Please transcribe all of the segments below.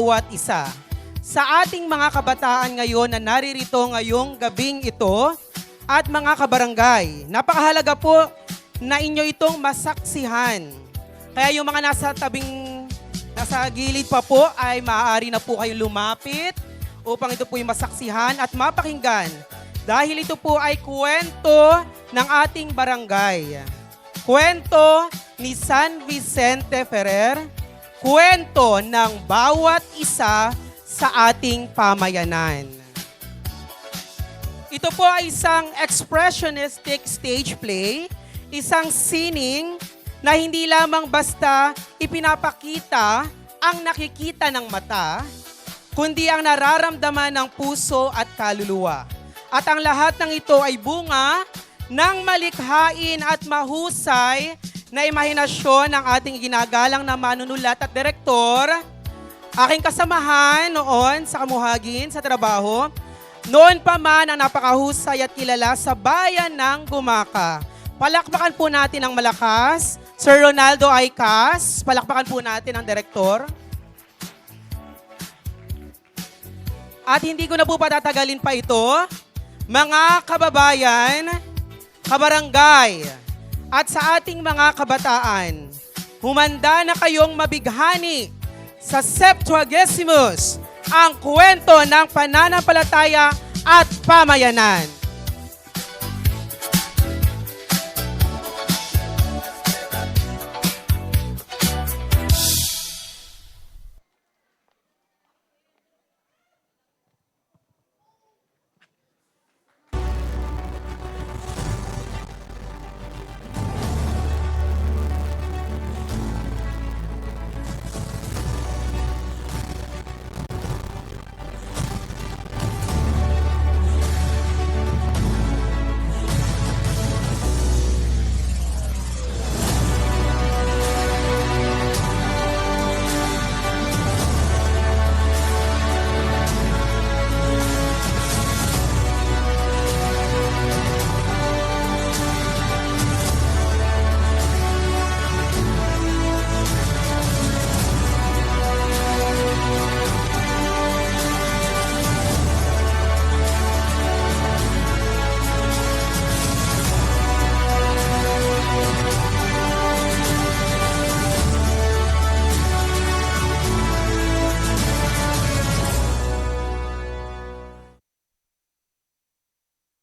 bawat isa. Sa ating mga kabataan ngayon na naririto ngayong gabing ito at mga kabarangay, napakahalaga po na inyo itong masaksihan. Kaya yung mga nasa gilid pa po ay maaari na po kayong lumapit upang ito po yung masaksihan at mapakinggan. Dahil ito po ay kwento ng ating barangay. Kwento ni San Vicente Ferrer. Kwento ng bawat isa sa ating pamayanan. Ito po ay isang expressionistic stage play, isang sining na hindi lamang basta ipinapakita ang nakikita ng mata, kundi ang nararamdaman ng puso at kaluluwa. At ang lahat ng ito ay bunga ng malikhain at mahusay na imahinasyon ng ating ginagalang na manunulat at direktor, aking kasamahan noon sa kamuhagin, sa trabaho, noon pa man ang napakahusay at kilala sa bayan ng Gumaka. Palakpakan po natin ang malakas, Sir Ronaldo Aicas. Palakpakan po natin ang direktor. At hindi ko na po patatagalin pa ito, mga kababayan, kabarangay, at sa ating mga kabataan, humanda na kayong mabighani sa Septuagesimus, ang kwento ng pananampalataya at pamayanan.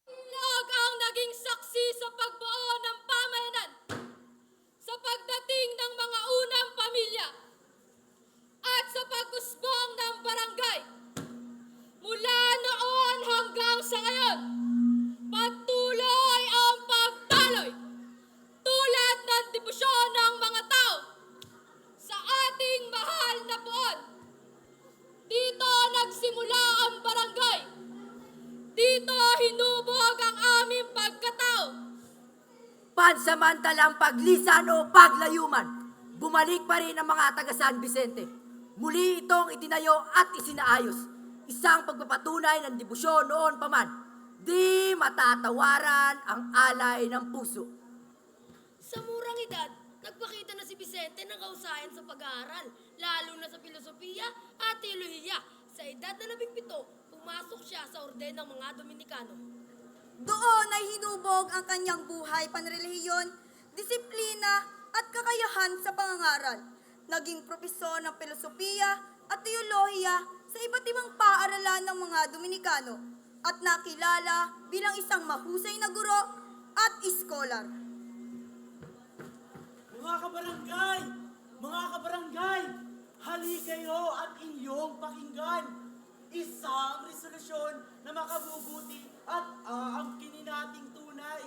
Lag ang naging saksi sa pagbuo ng pamayanan sa pagdating ng mga unang pamilya at sa pag-usbong ng barangay. Mula noon hanggang sa ngayon, patuloy ang pagdaloy tulad ng debosyon ng mga tao sa ating mahal na puon. Dito nagsimula ang barangay. Dito hinubog ang aming pagkatao. Pansamantalang paglisan o paglayuman, bumalik pa rin ang mga taga San Vicente. Muli itong itinayo at isinaayos. Isang pagpapatunay ng debosyon noon pa man. Di matatawaran ang alay ng puso. Sa murang edad, nagpakita na si Vicente ng kausayan sa pag-aaral, lalo na sa filosofiya at teolohiya. Sa edad na 17, pumasok siya sa orden ng mga Dominikano. Doon ay hinubog ang kanyang buhay panrelihiyon, disiplina at kakayahan sa pangangaral. Naging propesor ng filosofiya at teolohiya sa iba't ibang paaralan ng mga Dominikano at nakilala bilang isang mahusay na guro at iskolar. Mga kabarangay, hali kayo at inyong pakinggan. Isang resolusyon na makabubuti at aangkinin nating tunay.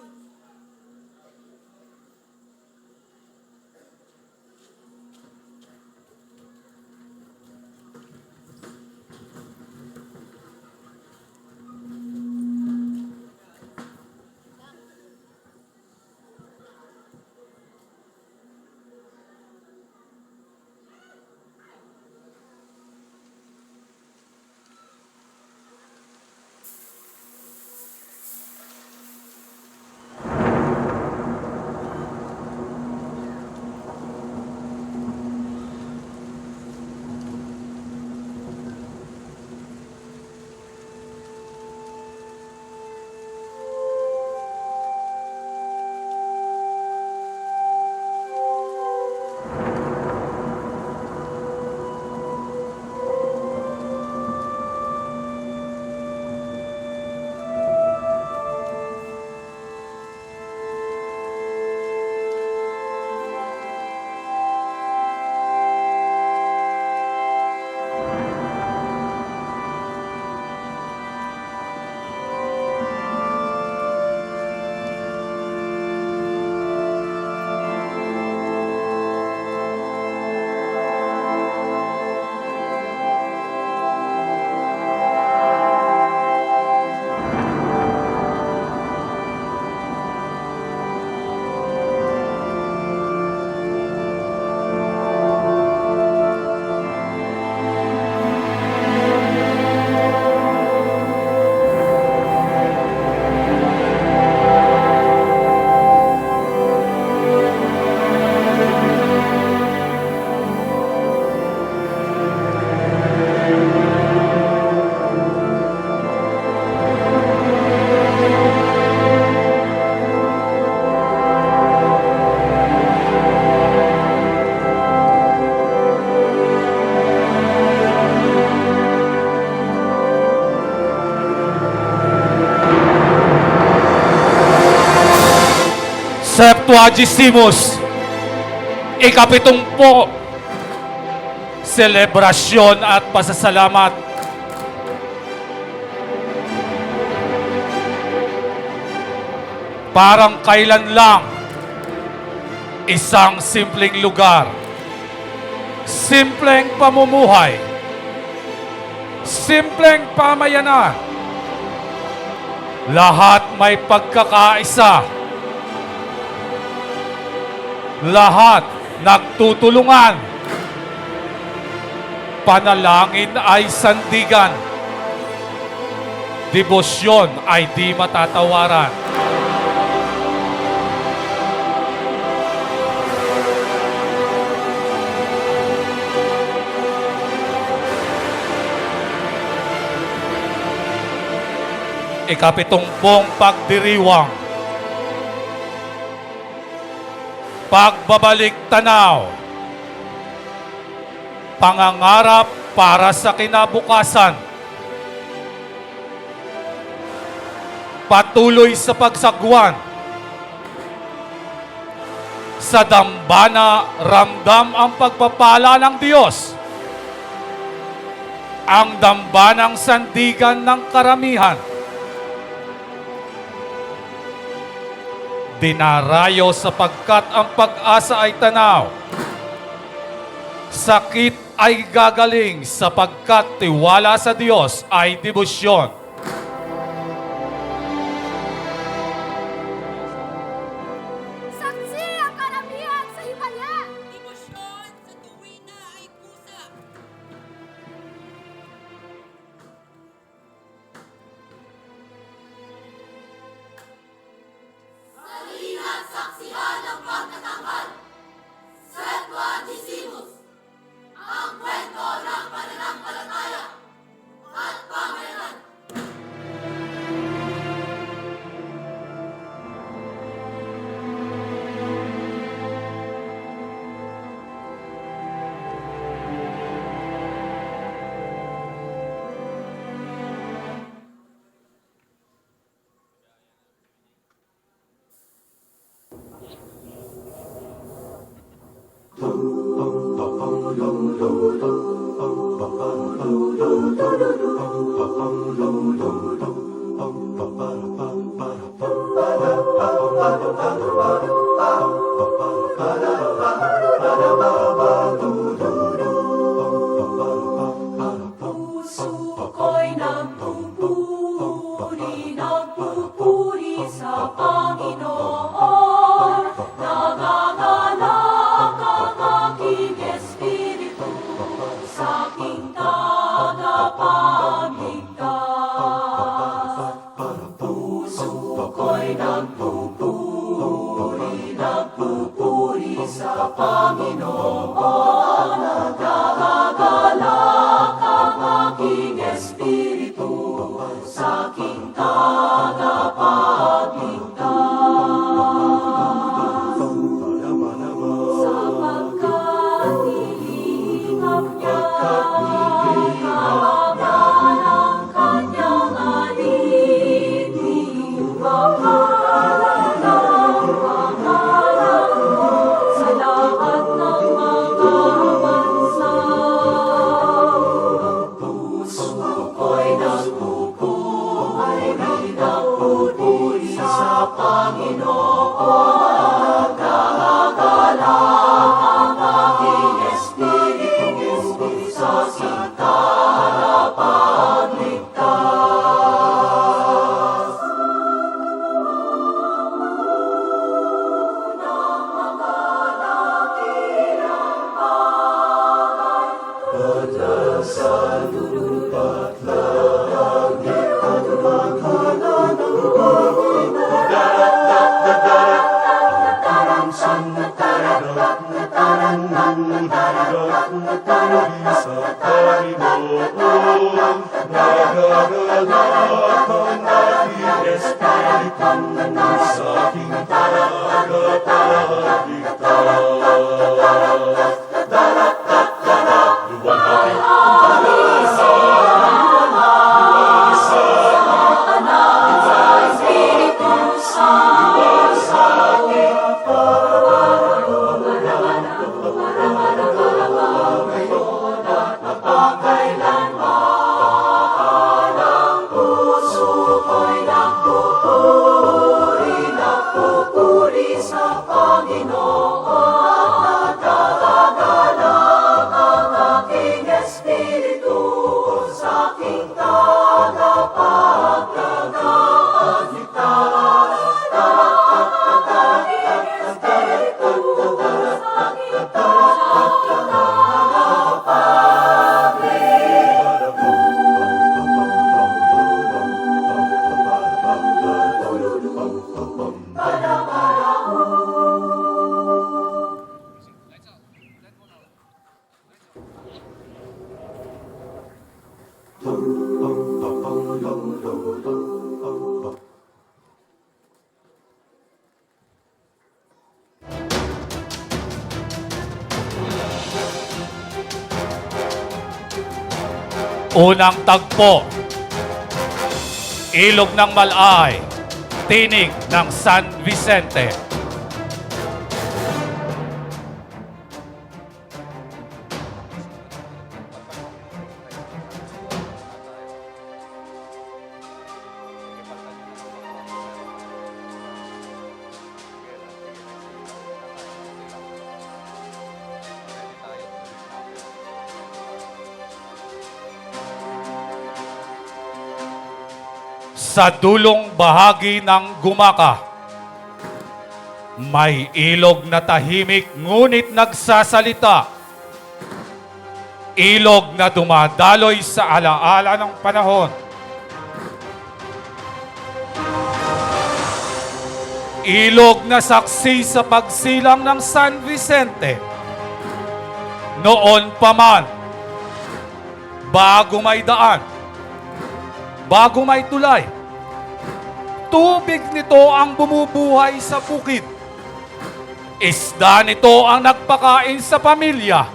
Septuagesimus, ika-70, selebrasyon at pasasalamat. Parang kailan lang, isang simpleng lugar, simpleng pamumuhay, simpleng pamayanan, lahat may pagkakaisa, lahat nagtutulungan, panalangin ay sandigan, debosyon ay di matatawaran. Ika-70 pagdiriwang, pagbabalik tanaw, pangangarap para sa kinabukasan, patuloy sa pagsagwan, sa dambana ramdam ang pagpapala ng Diyos, ang dambanang sandigan ng karamihan. Dinarayo sapagkat ang pag-asa ay tanaw. Sakit ay gagaling sapagkat tiwala sa Diyos ay debosyon. Saksi ang karamihan sa himala! Debosyon sa tuwina ay kusa! Puso'y nagpupuri sa Panginoon. Nangangalak ang aking espiritu sa aking tagapagligtas. Puso'y nagpupuri sa Panginoon. Nangangalak ang aking espiritu sa aking tagapagligtas. Sapagkat nilingap niya kahabagan ng kanyang alipin. Mapalalang pangalan mo sa lahat ng mga bansa. Puso ko'y nagpupuri sa Panginoon. Nagagalak ang aking espiritu sa aking tagapagligtas. Unang mga dakilang bagay, banal sa lupa't langit, at maghala ng Panginoon. Espiritu Santo, Unang tagpo. Ilog ng Malay, tinig ng San Vicente. Sa dulong bahagi ng Gumaka, may ilog na tahimik ngunit nagsasalita. Ilog na dumadaloy sa alaala ng panahon. Ilog na saksi sa pagsilang ng San Vicente. Noon pa man, bago may daan, bago may tulay, tubig nito ang bumubuhay sa bukid. Isda nito ang nagpakain sa pamilya.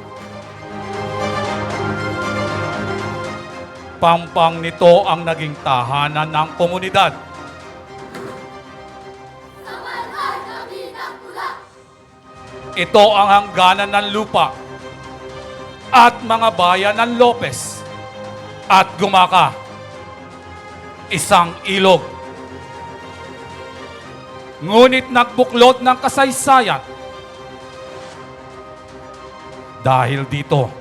Pampang nito ang naging tahanan ng komunidad. Ito ang hangganan ng lupa at mga bayan ng Lopez at Gumaka. Isang ilog. Ngunit nagbuklod ng kasaysayan. Dahil dito,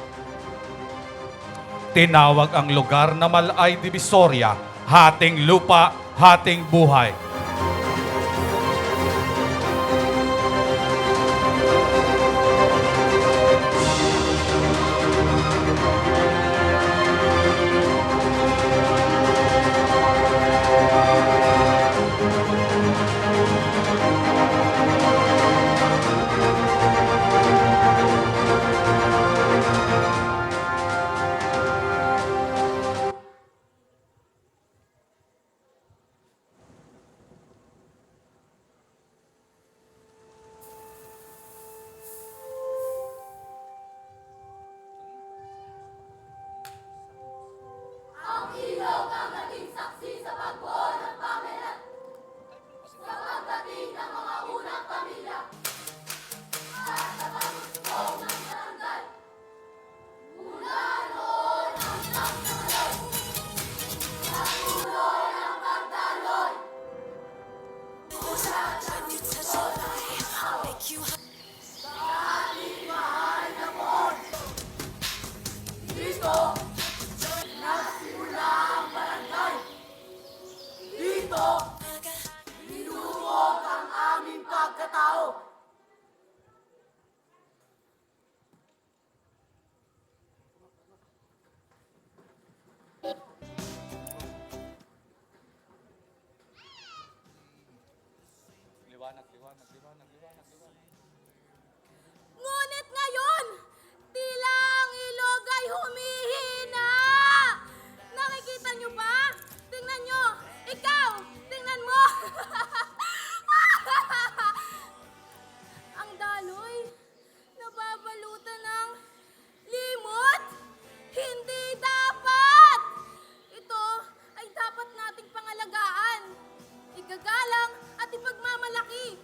tinawag ang lugar na Malay Divisoria, hating lupa, hating buhay. Ngunit ngayon, tila ang ilog ay humihina. Nakikita niyo ba? Tingnan niyo. Ikaw, tingnan mo. Ang daloy, nababalutan ng limot. Hindi dapat. Ito ay dapat nating pangalagaan, igagalang at ipagmamalaki.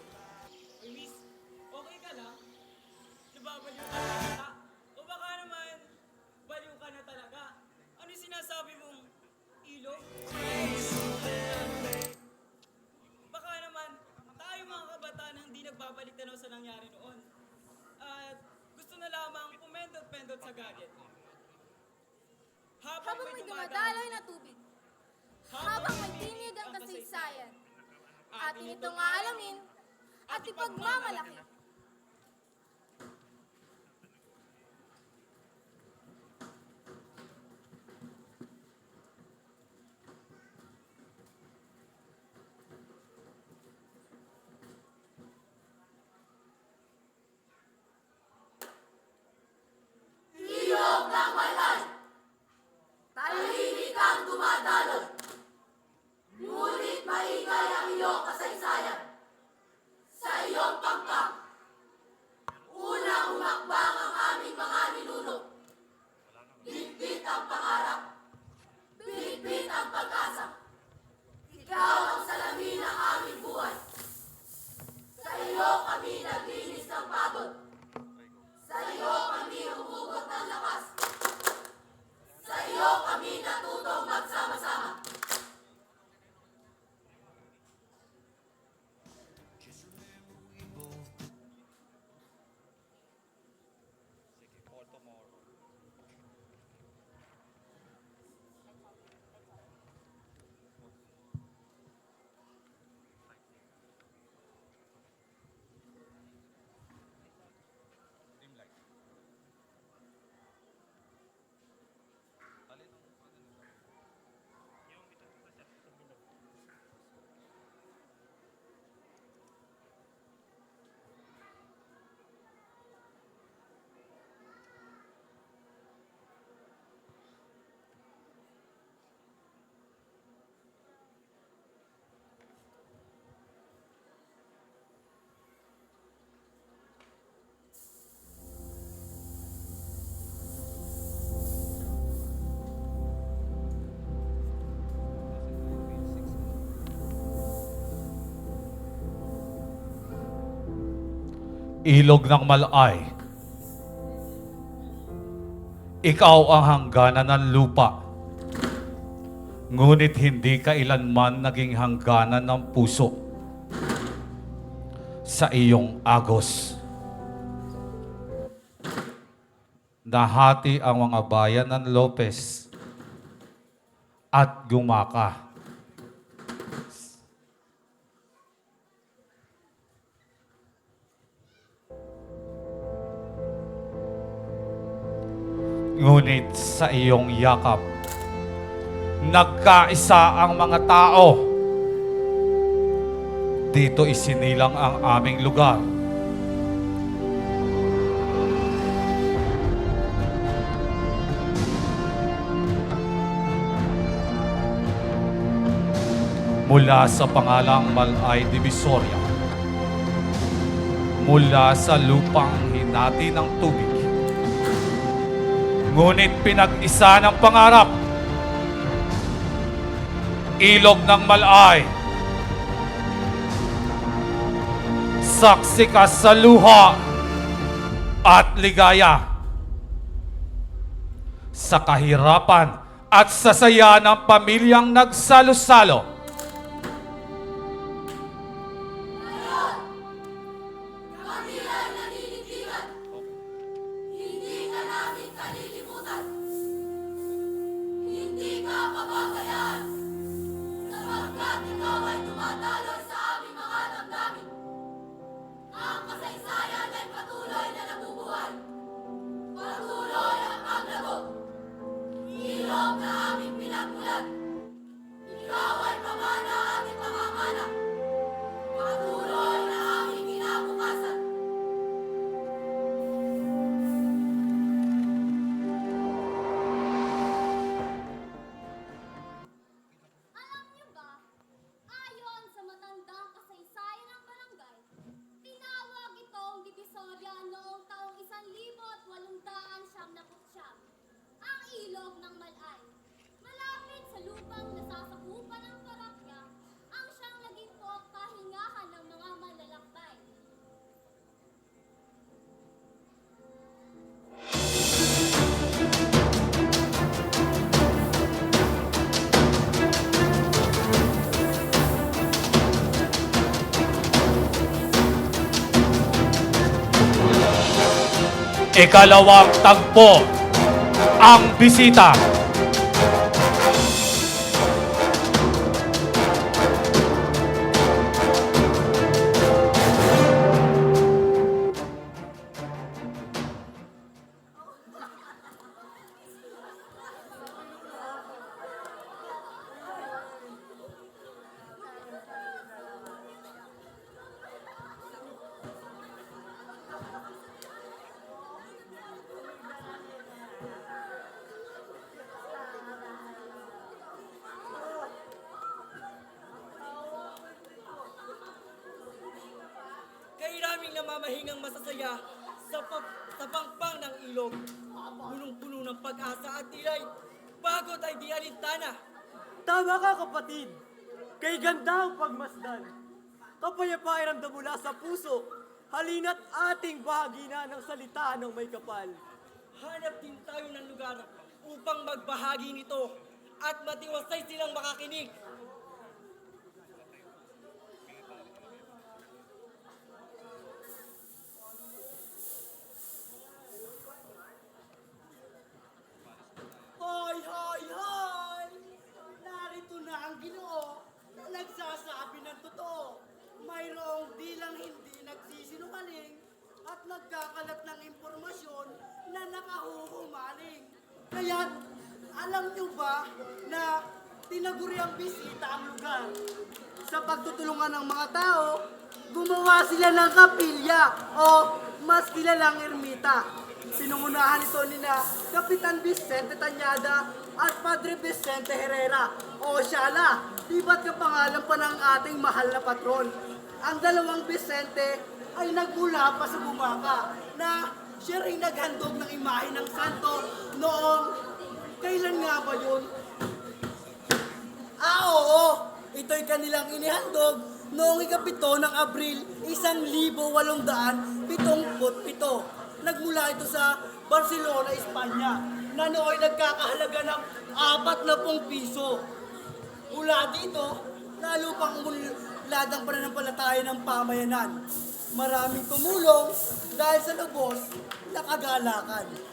dumadaloy na tubig. Habang may tinig ang kasaysayan, atin itong aalamin at ipagmamalaki. Tahimik ang dumadaloy. Ngunit maingay ang iyong kasaysayan. Sa iyong pangpang, unang humakbang ang aming mga ninuno. Bitbit ang pangarap. Bitbit ang pag-asa. Ikaw ang salamin ng aming buhay. Sa iyo kami naglinis ng pagod. Sa iyo kami humugot ng lakas. Sa iyo kami natutong magsama-sama. Ilog ng Malay. Ikaw ang hangganan ng lupa. Ngunit hindi kailanman naging hangganan ng puso sa iyong agos. Nahati ang mga bayan ng Lopez at gumaka. Ngunit sa iyong yakap, nagkaisa ang mga tao. Dito isinilang ang aming lugar. Mula sa pangalang Malay Divisoria, mula sa lupang hinati ng tubig, ngunit pinag-isa ng pangarap. Ilog ng Malay. Saksi ka sa luha at ligaya. Sa kahirapan at sa saya ng pamilyang nagsalo-salo. Kami ay naninitigan. Hindi ka namin kalilimutan. Hindi ka pababayaan. Sapagkat ikaw ay tumataloy sa aming mga damdamin. Ang kasaysayan ay patuloy na nabubuhay. Patuloy ang paglago. Ilog na aming pinagmulan. Ikaw ay pamana ating pamamana. Patuloy na aming kinabukasan. Alam niyo ba, ayon sa matandang kasaysayan ng barangay, tinawag itong Divisoria noong taong 1899. Ang ilog ng Malay. Malapit sa lupang nasasakupan ng parakya, ang siyang naging kahingahan ng mga malalakbay. Ikalawang tagpo, ang bisita. aming namamahingang masasaya sa pangpang ng ilog. Punong-puno ng pag-asa at tilay, pagod ay di alintana. Tama ka, kapatid. Kay ganda ang pagmasdan. Kapayapaan ramdam mula sa puso. Halina't ating bahagi na ng salita ng may kapal. Hanap din tayo ng lugar upang magbahagi nito at matiwasay silang makakinig. Hoy, hoy, hoy! Narito na ang Ginoo na nagsasabi ng totoo. Mayroong di lang hindi nagsisinungaling at nagkakalat ng impormasyon na nakahuhumaling. Kaya't alam niyo ba na tinaguriang bisita ang lugar? Sa pagtutulungan ng mga tao, gumawa sila ng kapilya o mas kilalang ermita. Pinungunahan ito ni na Kapitan Vicente Tañada at Padre Vicente Herrera o Shala, iba't kapangalan pa ng ating mahal na patron. Ang dalawang Vicente ay nagmula pa sa Bumaca na siya rin naghandog ng imahe ng santo noong kailan nga ba yun? Oo! Ito'y kanilang inihandog noong 7 ng Abril 1877. Nagmula ito sa Barcelona, Espanya, na nooy nagkakahalaga ng 40 piso. Mula dito, lalo pang umunlad ang pananampalataya ng pamayanan. Maraming tumulong dahil sa lubos na kagalakan.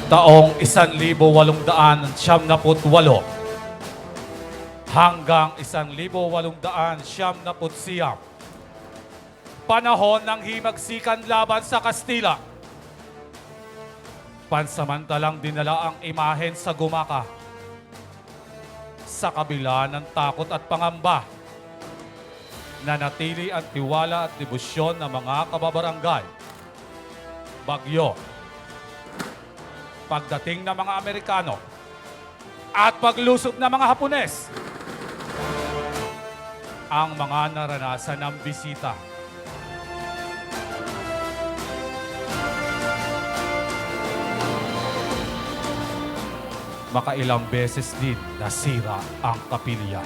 Taong 1878 hanggang 1879. Panahon ng himagsikan laban sa Kastila. Pansamantalang dinala ang imahen sa Gumaca. Sa kabila ng takot at pangamba, nanatili ang tiwala at debosyon ng mga kababarangay. Bagyo, pagdating ng mga Amerikano, at paglusob ng mga Hapones. Ang mga naranasan ng bisita. Makailang beses din nasira ang kapilya.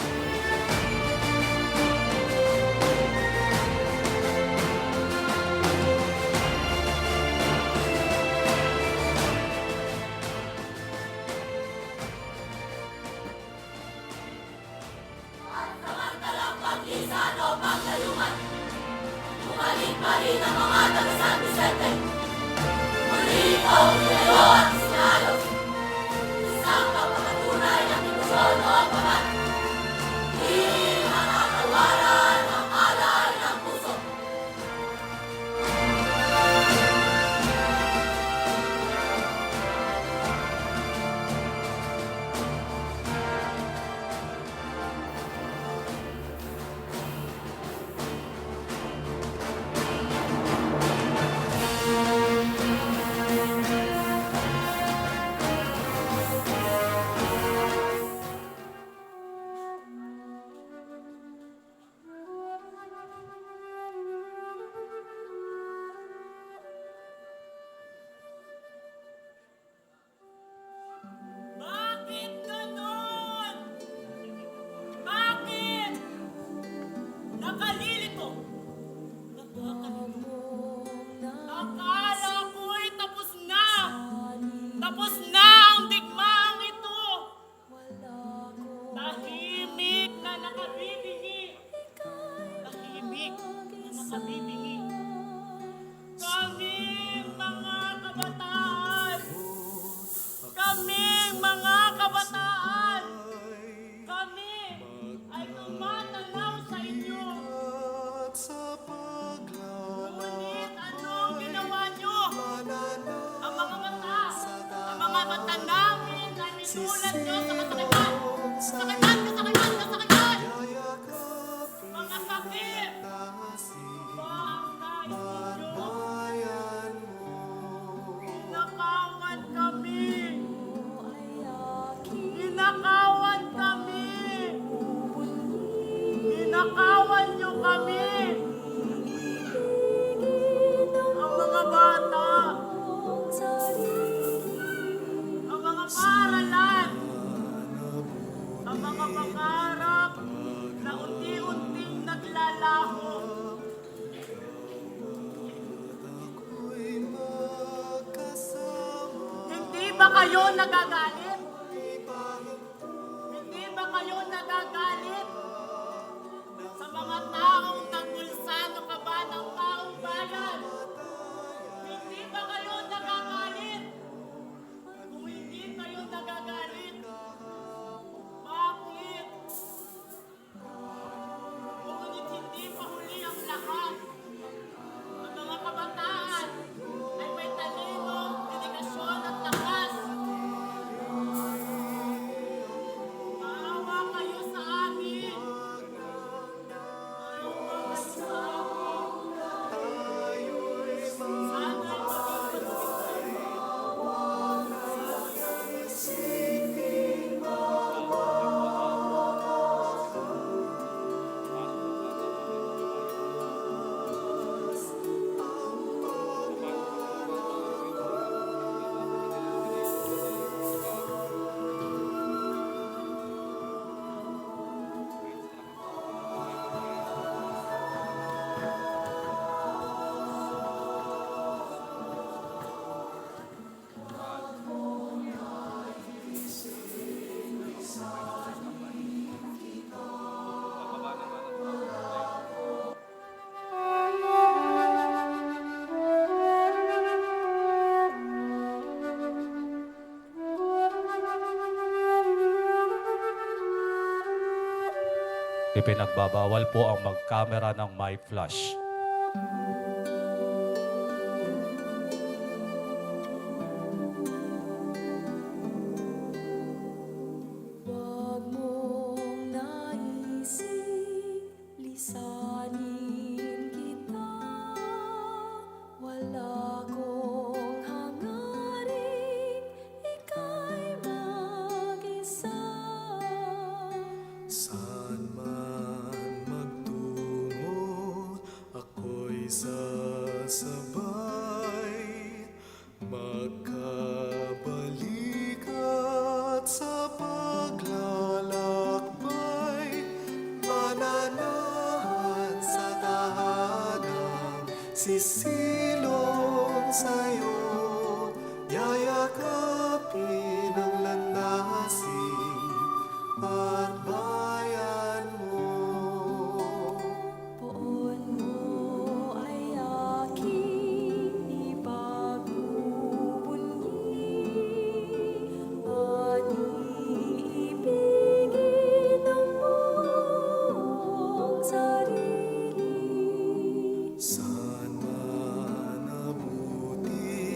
Itulad nyo sa kasakiman! Kasakiman! Kasakiman! Kasakiman! Mga sakit! Ba ang nais ninyo? Ninakawan kami! Ninakawan kami! Ninakawan nyo kami! Ang mga bata! Ang mga paaralan! Ang mga pangarap na unti-unting naglalaho. Hindi ba kayo nagagalit? Hindi ba kayo nagagalit sa mga taong nagbulsano ka ba ng taong bayan? Hindi ba kayo nagagalit? Kung hindi kayo nagagalit, bakit? Ngunit hindi pa huli ang lahat. Ang mga kabataan ay may talino, dedikasyon at lakas. Maawa kayo sa amin. Maawa kayo sa amin. Sana'y maging matuloy. Ipinagbabawal po ang mag-camera ng may flash. Huwag mong naisip, lisanin kita. Wala kong hangarin, ika'y mag-isa. Saan man magtungo, ako'y sasabay. Magkabalik at sa paglalakbay, mananahan sa tahanang sisilong sa'yo. Yayakapin ang landasin at bayan mo. Poon mo ay aking ipagbubunyi at iibigin ang buong sarili. Saan man nabuti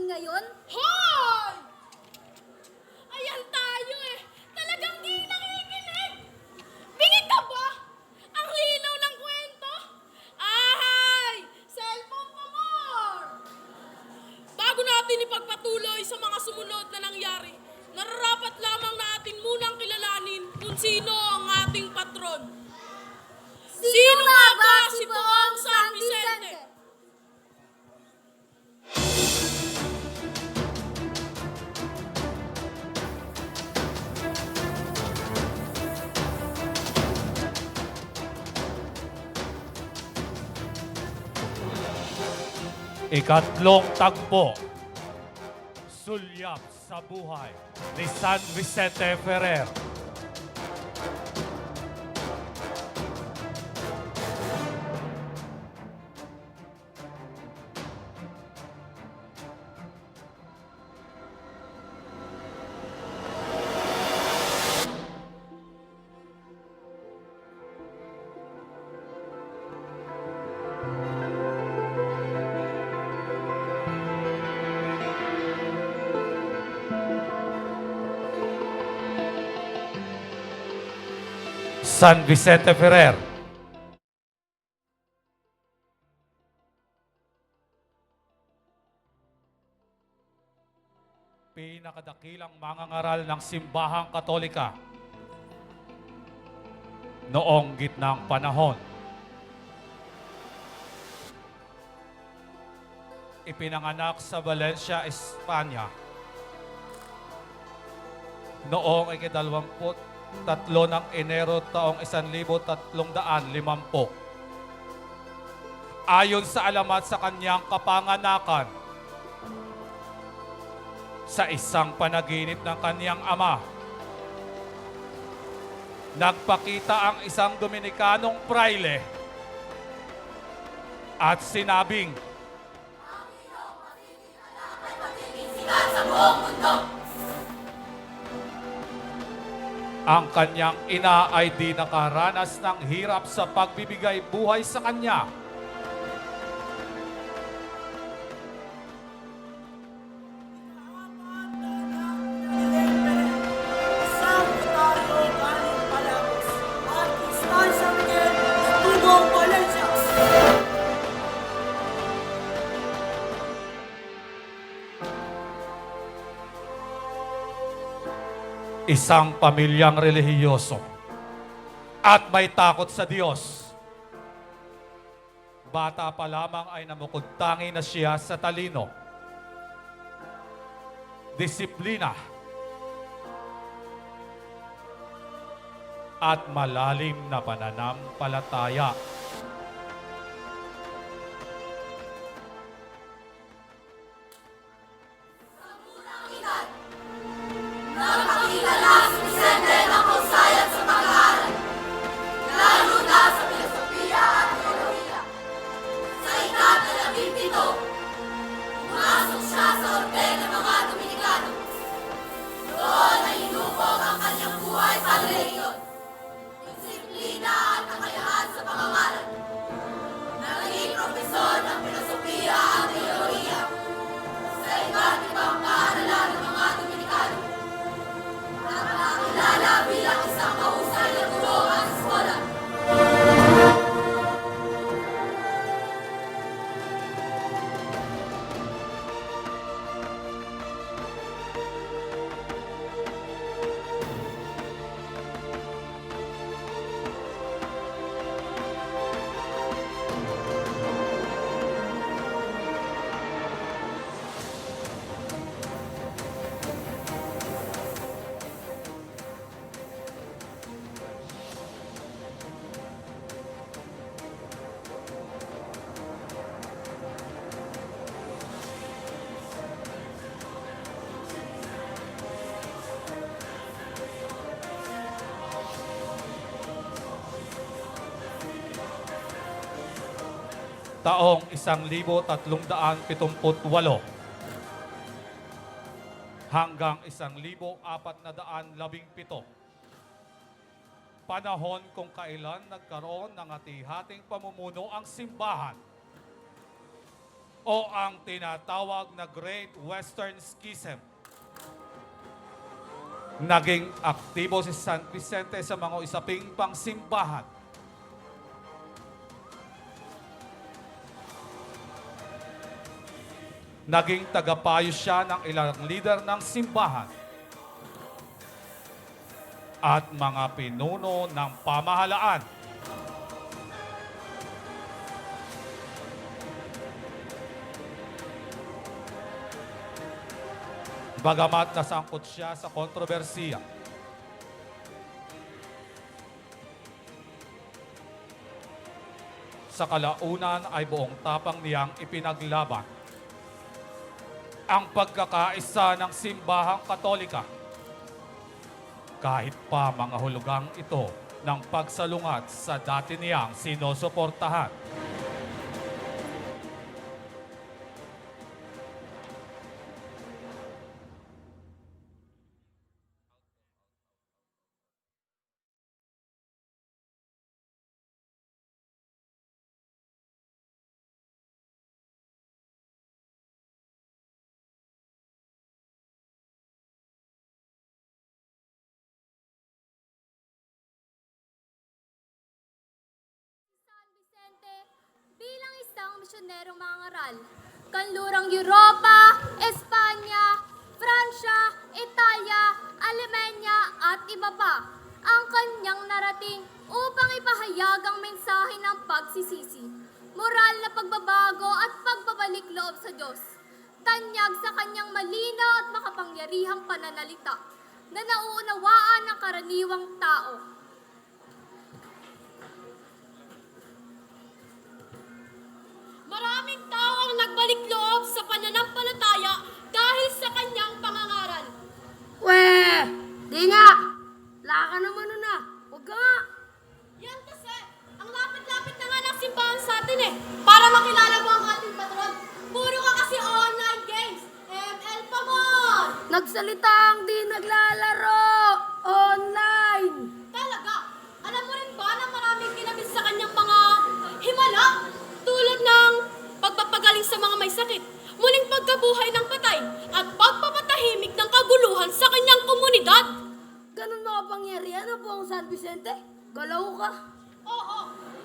ngayon? Hoy! Ayan tayo eh. Talagang di nakikinig. Bingit ka ba? Ang linaw ng kwento. Ahay! Cellphone pa more! Bago natin ipagpatuloy sa mga sumunod na nangyari, nararapat lamang na atin munang kilalanin kung sino ang ating patron. Sino nga ba si Poong San Vicente? Ikatlong tagpo. Sulyap sa buhay ni San Vicente Ferrer. San Vicente Ferrer. Pinakadakilang mangangaral ng simbahang Katolika noong gitnang panahon. Ipinanganak sa Valencia, Espanya noong ika-23 ng Enero taong 1350. Ayon sa alamat sa kanyang kapanganakan, sa isang panaginip ng kanyang ama, nagpakita ang isang Dominikanong praile at sinabing, ang kanyang ina ay di nakaranas ng hirap sa pagbibigay buhay sa kanya. Isang notaryo galing Palagos at Cristobal San Miguel ng Tubong, Valencia. Isang pamilyang relihiyoso at may takot sa Diyos. Bata pa lamang ay namukod-tangi na siya sa talino, disiplina, at malalim na pananampalataya. Taong 1378 hanggang 1417. Panahon kung kailan nagkaroon ng hati-hating pamumuno ang simbahan. o ang tinatawag na Great Western Schism. Naging aktibo si San Vicente sa mga usaping pangsimbahan. Naging tagapayo siya ng ilang leader ng simbahan at mga pinuno ng pamahalaan. Bagamat nasangkot siya sa kontrobersiya, sa kalaunan ay buong tapang niyang ipinaglaban ang pagkakaisa ng simbahang Katolika. Kahit pa mga hulugang ito ng pagsalungat sa dati niyang sinusuportahan. San Vicente bilang isang misyonerong mangaral, kanlurang Europa, Espanya, Fransya, Italia, Alemanya at iba pa ang kanyang narating upang ipahayag ang mensahe ng pagsisisi, moral na pagbabago at pagbabalik loob sa Diyos. Tanyag sa kanyang malinaw at makapangyarihang pananalita na nauunawaan ng karaniwang tao. Maraming tao ang nagbalik loob sa pananampalataya dahil sa kanyang pangangaral. Weh! Di nga! Wala ka naman nun ah! Huwag ka nga! Yan kasi, ang lapit-lapit na nga ng simbahan sa atin eh, para makilala mo ang ating patron. Puro ka kasi online games, ML pa mon! Nagsalita ang di naglalaro! Online! Talaga, alam mo rin ba na maraming kinabit sa kanyang mga himala? Tulad ng pagpapagaling sa mga may sakit, muling pagkabuhay ng patay, at pagpapatahimik ng kaguluhan sa kanyang komunidad. Ganun makapangyarihan na po ang San Vicente? Galaw ka! Oo,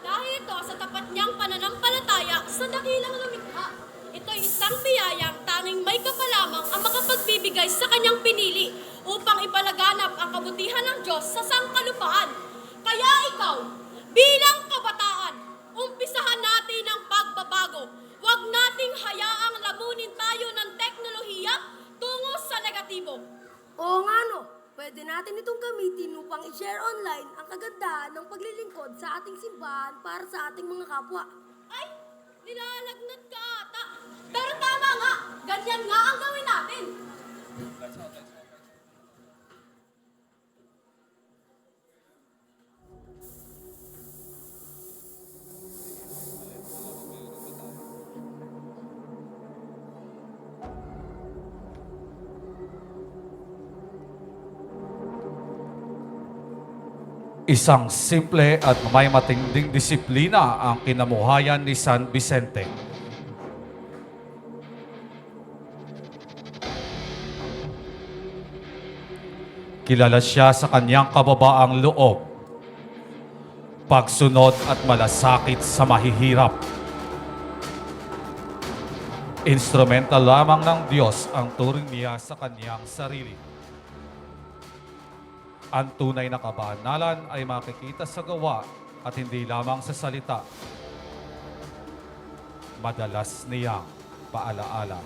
dahil ito sa tapat niyang pananampalataya sa dakilang lumikha. Ito'y isang biyayang tanging may kapalamang ang makapagbibigay sa kanyang pinili upang ipalaganap ang kabutihan ng Diyos sa sangkalupaan. Kaya ikaw, bilang kabataan, umpisahan natin ang pagbabago. Huwag nating hayaang lamunin tayo ng teknolohiya tungo sa negatibo. Oo nga no! Pwede natin itong gamitin upang i-share online ang kagandahan ng paglilingkod sa ating simbahan para sa ating mga kapwa. Ay, nilalagnat ka ata. Pero tama nga, ganyan nga ang gawin natin. Isang simple at may matinding disiplina ang kinamuhayan ni San Vicente. Kilala siya sa kanyang kababaang loob, pagsunod at malasakit sa mahihirap. Instrumental lamang ng Diyos ang turing niya sa kanyang sarili. Ang tunay na kabanalan ay makikita sa gawa at hindi lamang sa salita. Madalas niyang paalaala.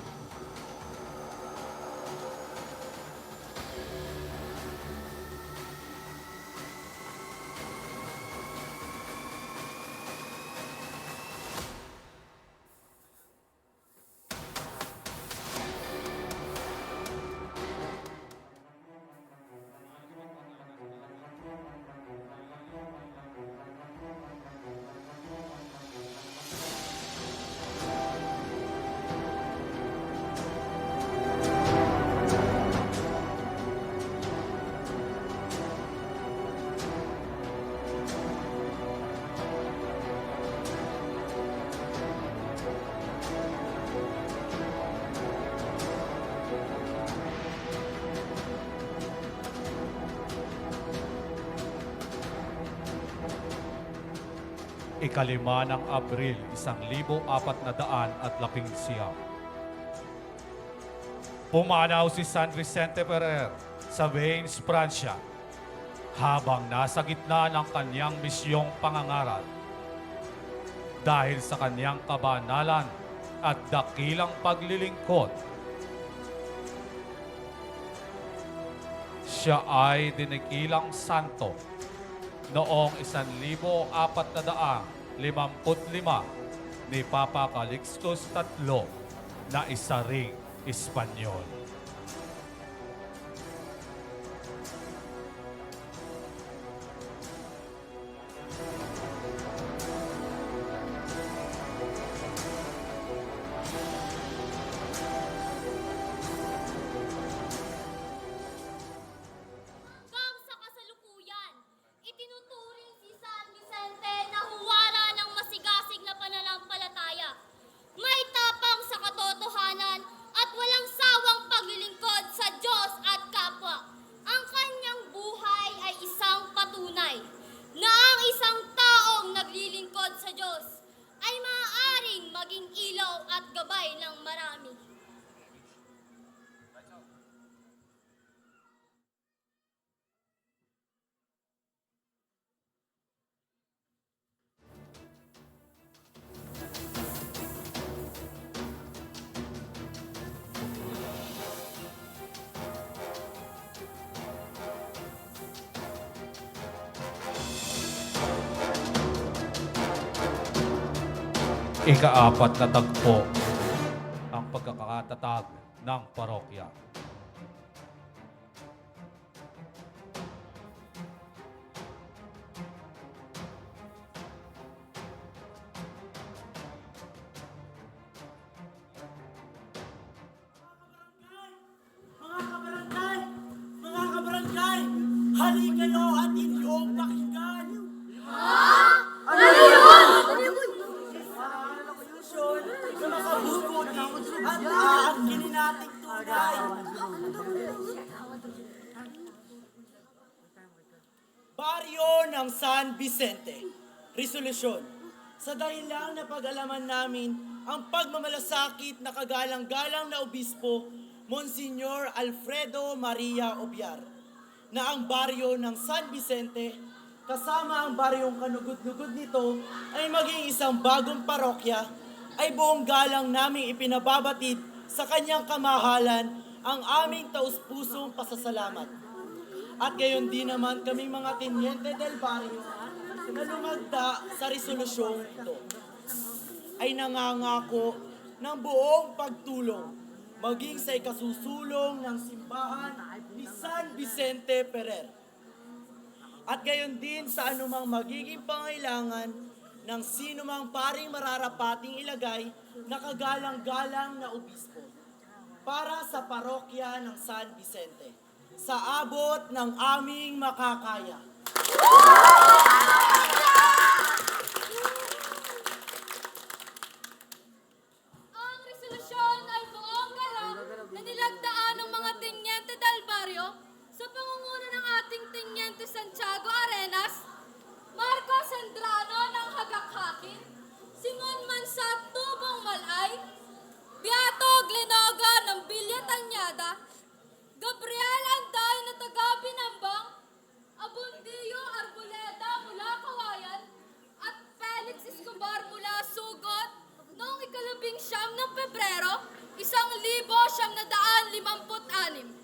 Ikalima ng Abril, 1419. Pumanaw si San Vicente Ferrer sa Bains, Pransya, habang nasa gitna ng kanyang misyong pangangaral. Dahil sa kanyang kabanalan at dakilang paglilingkod, siya ay dinikilang santo noong 1455 ni Papa Calixtus III na isa ring Espanyol. Hanggang sa kasalukuyan, itinuturing si San Vicente na huwara ng masigasig na pananampalataya. May tapang sa katotohanan at walang sawang paglilingkod sa Diyos at kapwa. Ang kanyang buhay ay isang patunay na ang isang taong naglilingkod sa Diyos ay maaaring maging ilaw at gabay ng marami. Ika-4 na tagpo ang pagkakatatag ng parokya. Mga kabarangay, hali kayo at inyong pakinggan. Solusyon na makabubuti at aangkinin nating tunay. Baryo ng San Vicente. Resolusyon. Sa dahilang napag-alaman namin ang pagmamalasakit na kagalang-galang na obispo, Monsignor Alfredo Maria Obiar, na ang baryo ng San Vicente, kasama ang baryong kanugod-nugod nito, ay maging isang bagong parokya, ay buong galang naming ipinababatid sa kanyang kamahalan ang aming taus-pusong pasasalamat. At gayon din naman kaming mga tenyente del barrio na lumagda sa resolusyong ito ay nangangako ng buong pagtulong maging sa ikasusulong ng simbahan ni San Vicente Ferrer. At gayon din sa anumang magiging pangailangan ng sinumang paring mararapating ilagay na kagalang-galang na obispo para sa parokya ng San Vicente sa abot ng aming makakaya. Ang resolusyon ay buong galak na nilagdaan ng mga Teniente del Barrio sa pangunguna ng ating Teniente Santiago Arenas, Marco Sendrano ng Hagakhakin, Simon Mansat Tubong Malay, Beato Glenoga ng Villa Tañada, Gabriel Anday na taga Binambang, Abundio Arboleda mula Kawayan, at Felix Escobar mula Sugot noong 19 ng Pebrero, 1956.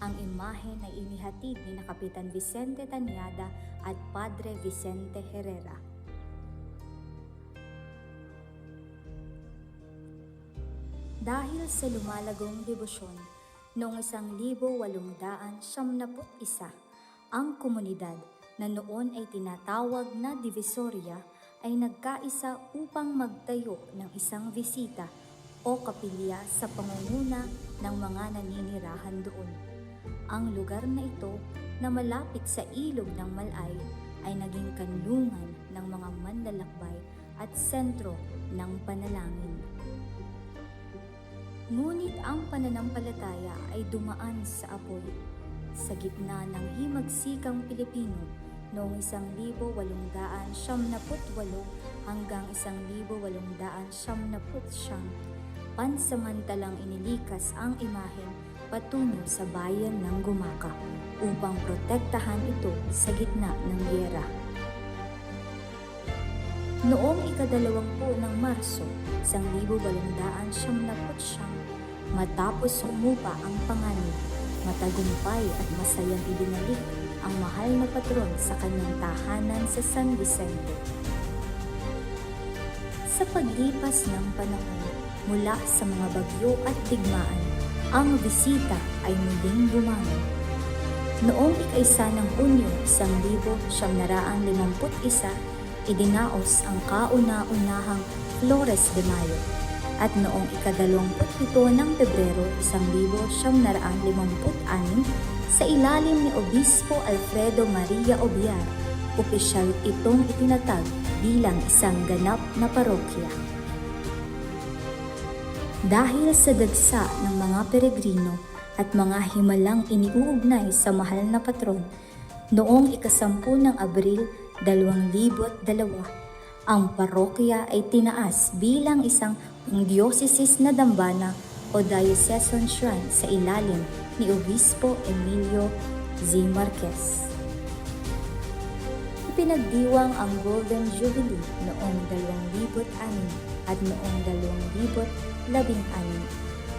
Ang imahen ay inihatid ni na Kapitan Vicente Tanyada at Padre Vicente Herrera. Dahil sa lumalagong debosyon, noong 1871, ang komunidad na noon ay tinatawag na Divisoria ay nagkaisa upang magtayo ng isang bisita o kapilya sa pangunguna ng mga naninirahan doon. Ang lugar na ito na malapit sa ilog ng Malay ay naging kanlungan ng mga manlalakbay at sentro ng panalangin. Ngunit ang pananampalataya ay dumaan sa apoy. Sa gitna ng himagsikang Pilipino noong 1878 hanggang 1879, pansamantalang inilikas ang imahen patungo sa bayan ng Gumaca upang protektahan ito sa gitna ng giyera. Noong ika-20 ng Marso, 1879, matapos humupa ang panganib, matagumpay at masayang ibinalik ang mahal na patron sa kanyang tahanan sa San Vicente. Sa paglipas ng panahon, mula sa mga bagyo at digmaan, ang bisita ay muling bumangon. Noong ika-1 ng Hunyo 1951, idinaos ang kauna-unahang Flores de Mayo at noong ika-27 ng Pebrero 1956 sa ilalim ni Obispo Alfredo Maria Obiar, opisyal itong itinatag bilang isang ganap na parokya. Dahil sa dagsa ng mga peregrino at mga himalang iniuugnay sa mahal na patron, noong ika-10 ng Abril 2002, ang parokya ay tinaas bilang isang pangdiocesis na dambana o diocesan shrine sa ilalim ni Obispo Emilio Z. Marquez. Ipinagdiwang ang Golden Jubilee noong 2006 at noong 2016.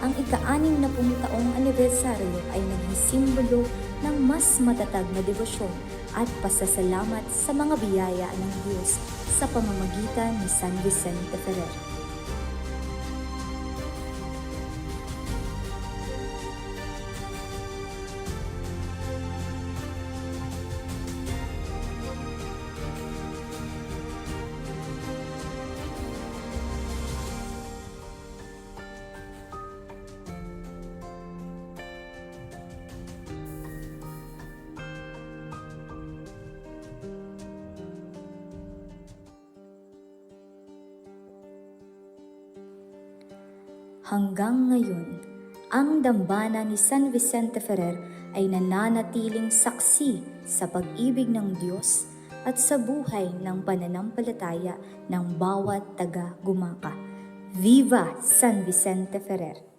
Ang ika-60 taong anibersaryo ay naging simbolo ng mas matatag na debosyon at pasasalamat sa mga biyaya ng Diyos sa pamamagitan ni San Vicente Ferrer. Hanggang ngayon, ang dambana ni San Vicente Ferrer ay nananatiling saksi sa pag-ibig ng Diyos at sa buhay ng pananampalataya ng bawat taga-Gumaca. Viva San Vicente Ferrer!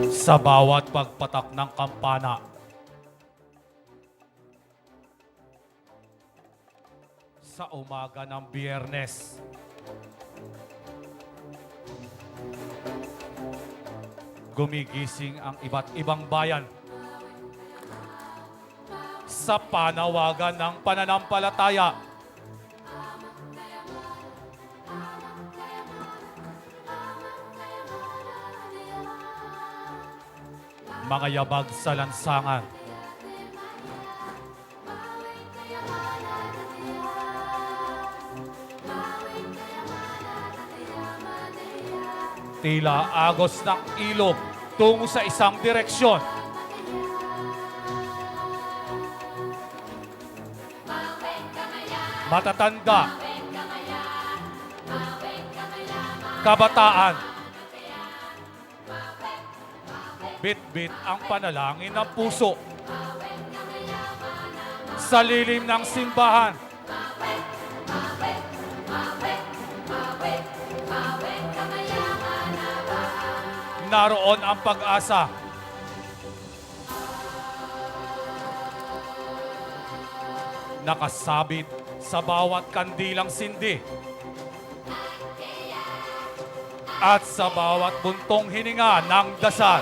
Sa bawat pagpatak ng kampana, sa umaga ng Biyernes, gumigising ang iba't ibang bayan sa panawagan ng pananampalataya. Mga yabag sa lansangan, tila agos ng ilog tungo sa isang direksyon. matatanda, kabataan, bit-bit ang panalangin ng puso. Sa lilim ng simbahan, naroon ang pag-asa. Nakasabit sa bawat kandilang sindi at sa bawat buntong hininga ng dasal.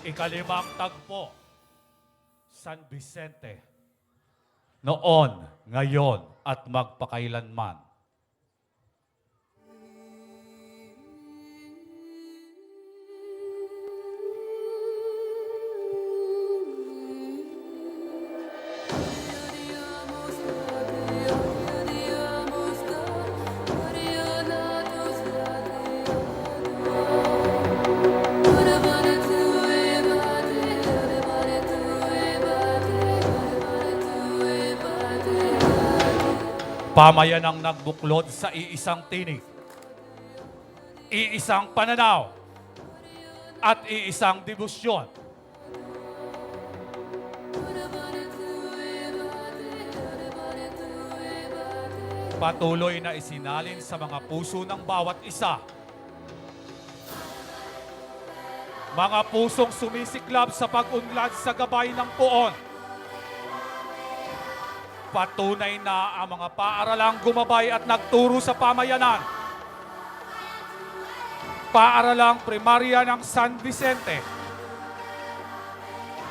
Ikalimang tagpo, San Vicente. Noon, ngayon, at magpakailanman. Pamayanang nagbuklod sa iisang tinig, iisang pananaw, at iisang debosyon. Patuloy na isinalin sa mga puso ng bawat isa. Mga pusong sumisiklab sa pag-unlad sa gabay ng puon. Patunay na ang mga paaralang gumabay at nagturo sa pamayanan. Paaralang primarya ng San Vicente.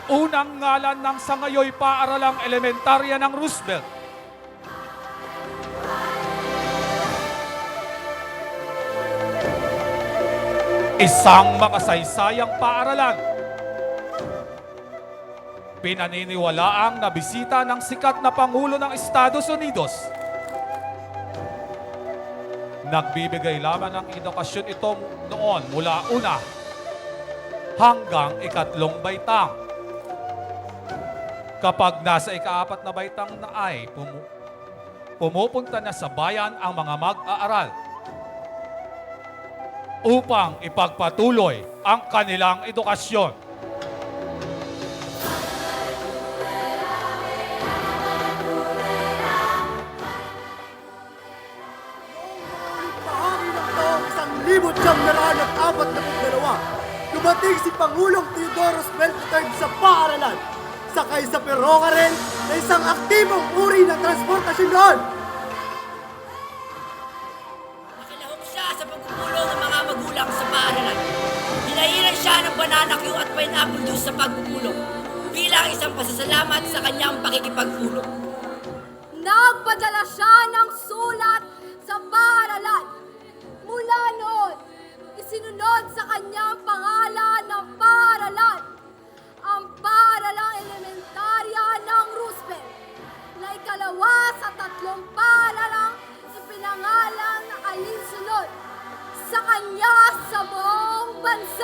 Unang ngalan ng sangayoy paaralang elementarya ng Roosevelt. Isang makasaysayang paaralan. Pinaniniwalaang nabisita ng sikat na Pangulo ng Estados Unidos. Nagbibigay lamang ng edukasyon ito noon mula una hanggang ikatlong baitang. Kapag nasa ika-4 na baitang na ay pumupunta na sa bayan ang mga mag-aaral upang ipagpatuloy ang kanilang edukasyon. Libot siyang at 42. Dumating si Pangulong Teodoro Roosevelt III sa paaralan. Sakay sa peronga rin na isang aktibong uri ng transportasyon noon. Nakilahok siya sa pagpupulong ng mga magulang sa paaralan. Hinahiran siya ng banana Q at pineapple juice sa pagpupulong bilang isang pasasalamat sa kanyang pakikipagpulong. Nagpadala siya ng sulat sa paaralan. Mula noon, isinunod sa kanyang pangalan ng paaralan, ang paaralang elementarya ng Roosevelt, na ikalawa sa 3 paaralang ipinangalan na alinsunod sa kanya sa buong bansa.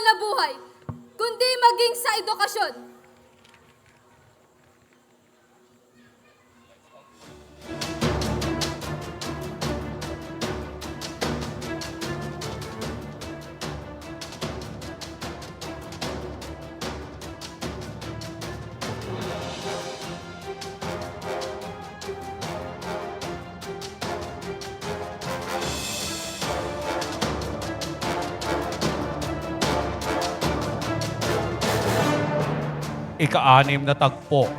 na buhay, kundi maging sa edukasyon. Ika-anim na tagpo,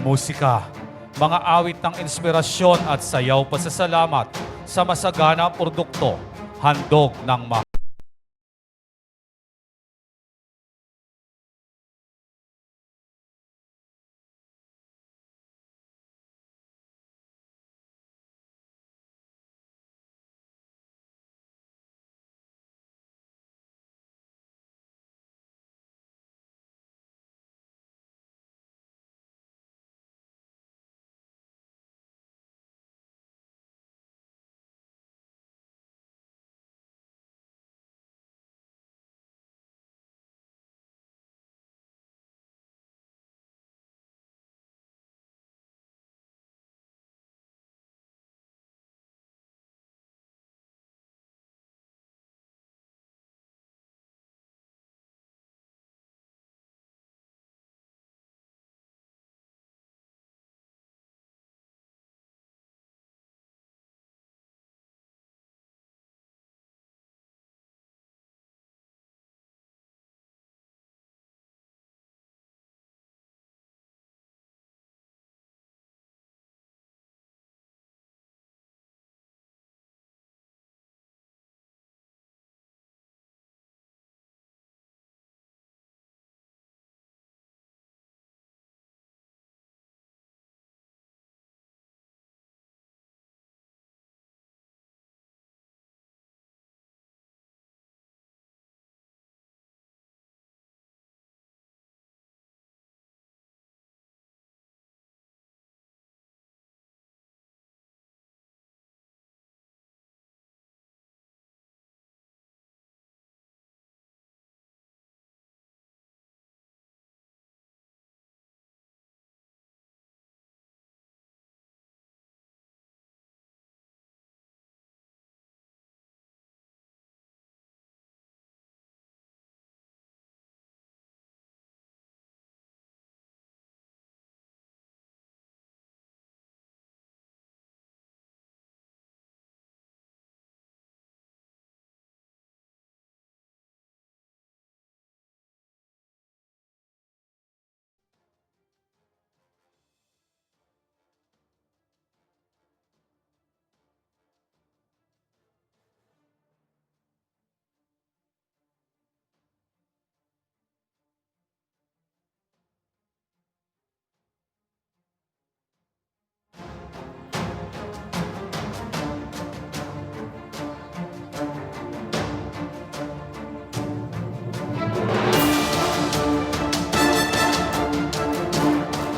musika, mga awit ng inspirasyon at sayaw pasasalamat sa masagana produkto, handog ng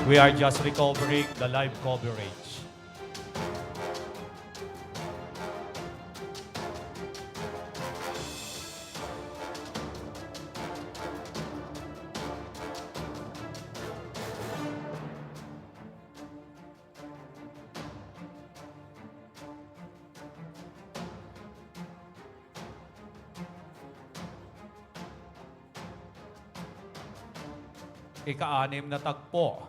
We are just recovering the live coverage. Ika-anim na tagpo,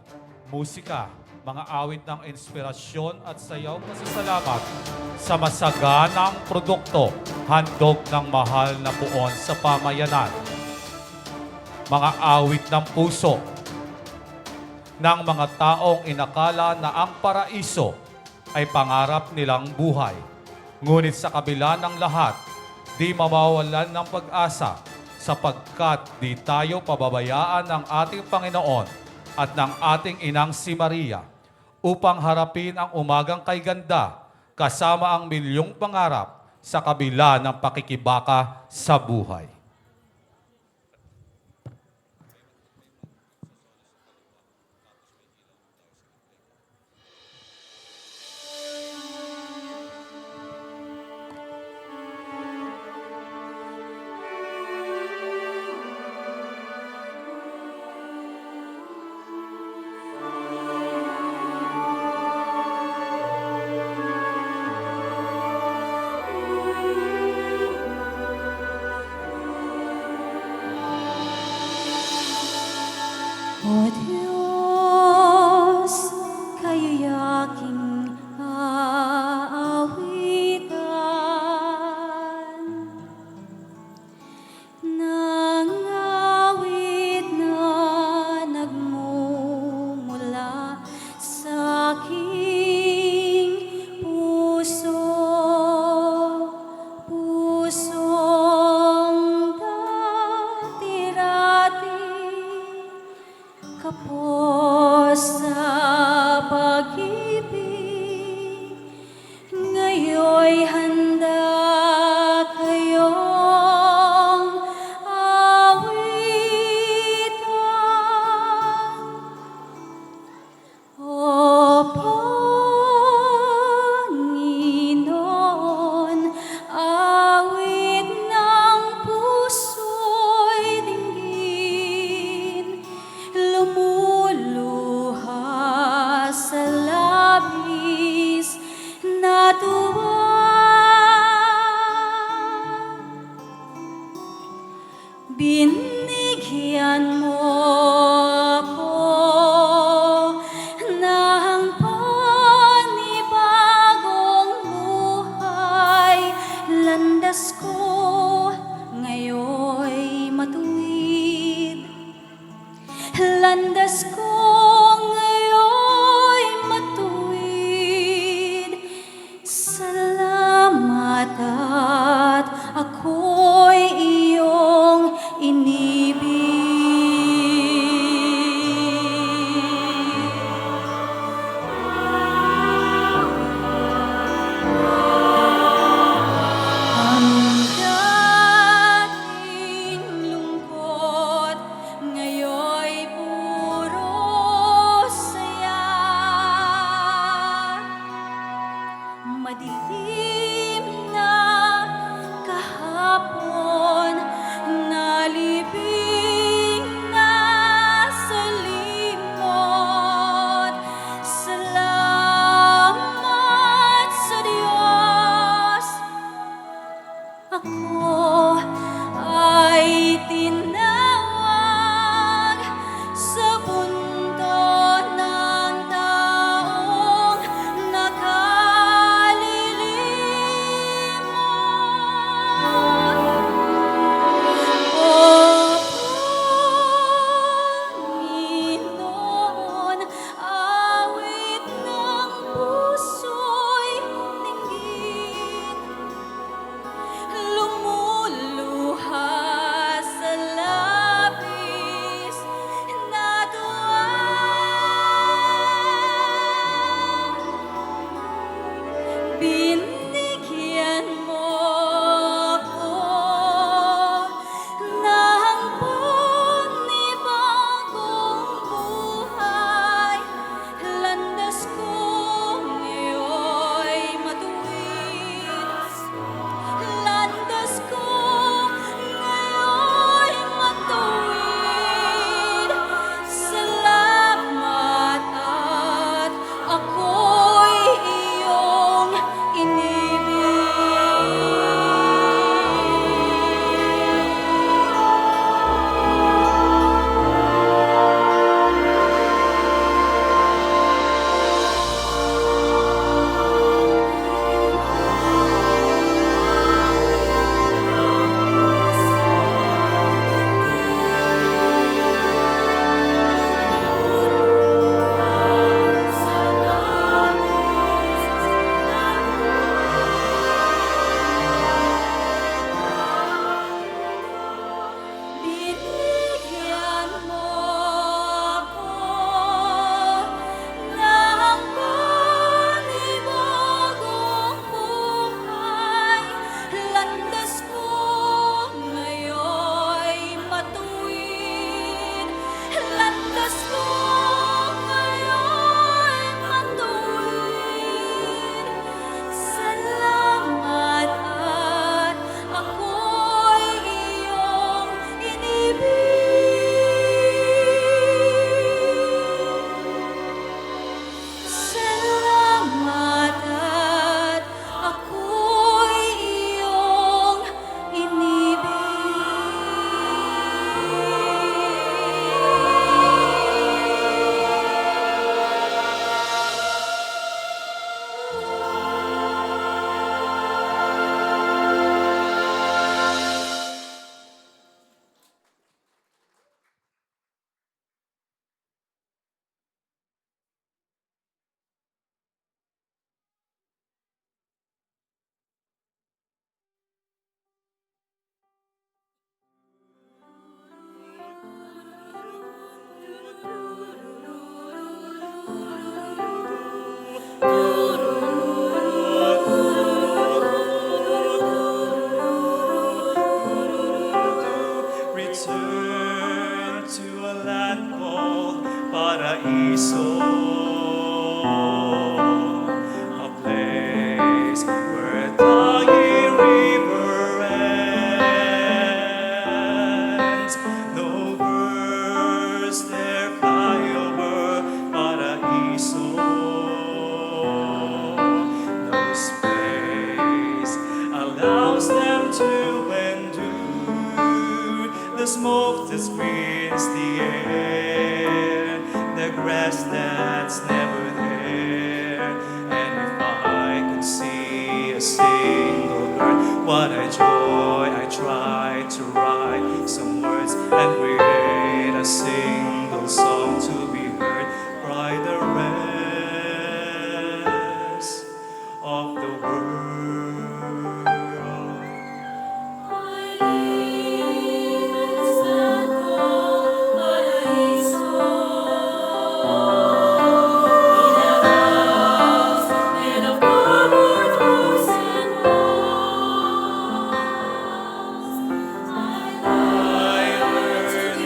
musika, mga awit ng inspirasyon at sayaw pasasalamat sa masaganang produkto, handog ng mahal na puon sa pamayanan. Mga awit ng puso ng mga taong inakala na ang paraiso ay pangarap nilang buhay. Ngunit sa kabila ng lahat, di mawawalan ng pag-asa sapagkat di tayo pababayaan ng ating Panginoon at ng ating inang si Maria upang harapin ang umagang kay ganda kasama ang milyong pangarap sa kabila ng pakikibaka sa buhay. O Diyos, kayo'y aking aawitan. Nang awit na nagmumula sa aking puso, pusong dati-rati kapos sa pag-ibig, ngayon'y handa kayong awitan. O Panginoon, awit ng puso'y dinggin, lumuluha sa labis na tuwa. Binigyan mo ako ng panibagong buhay, landas ko ngayon'y matuwid, landas ko ngayon'y matuwid. Salamat at ako'y iyong inibig. return to a land called Paraiso, a place where Tayi River ends. No birds there fly over Paraiso. No space allows them to endure the smoke that screens the air, the grass that's never there. And if I could see a single bird, what a joy! I try to write some words and create a single song to be heard by the rest of the world. I heard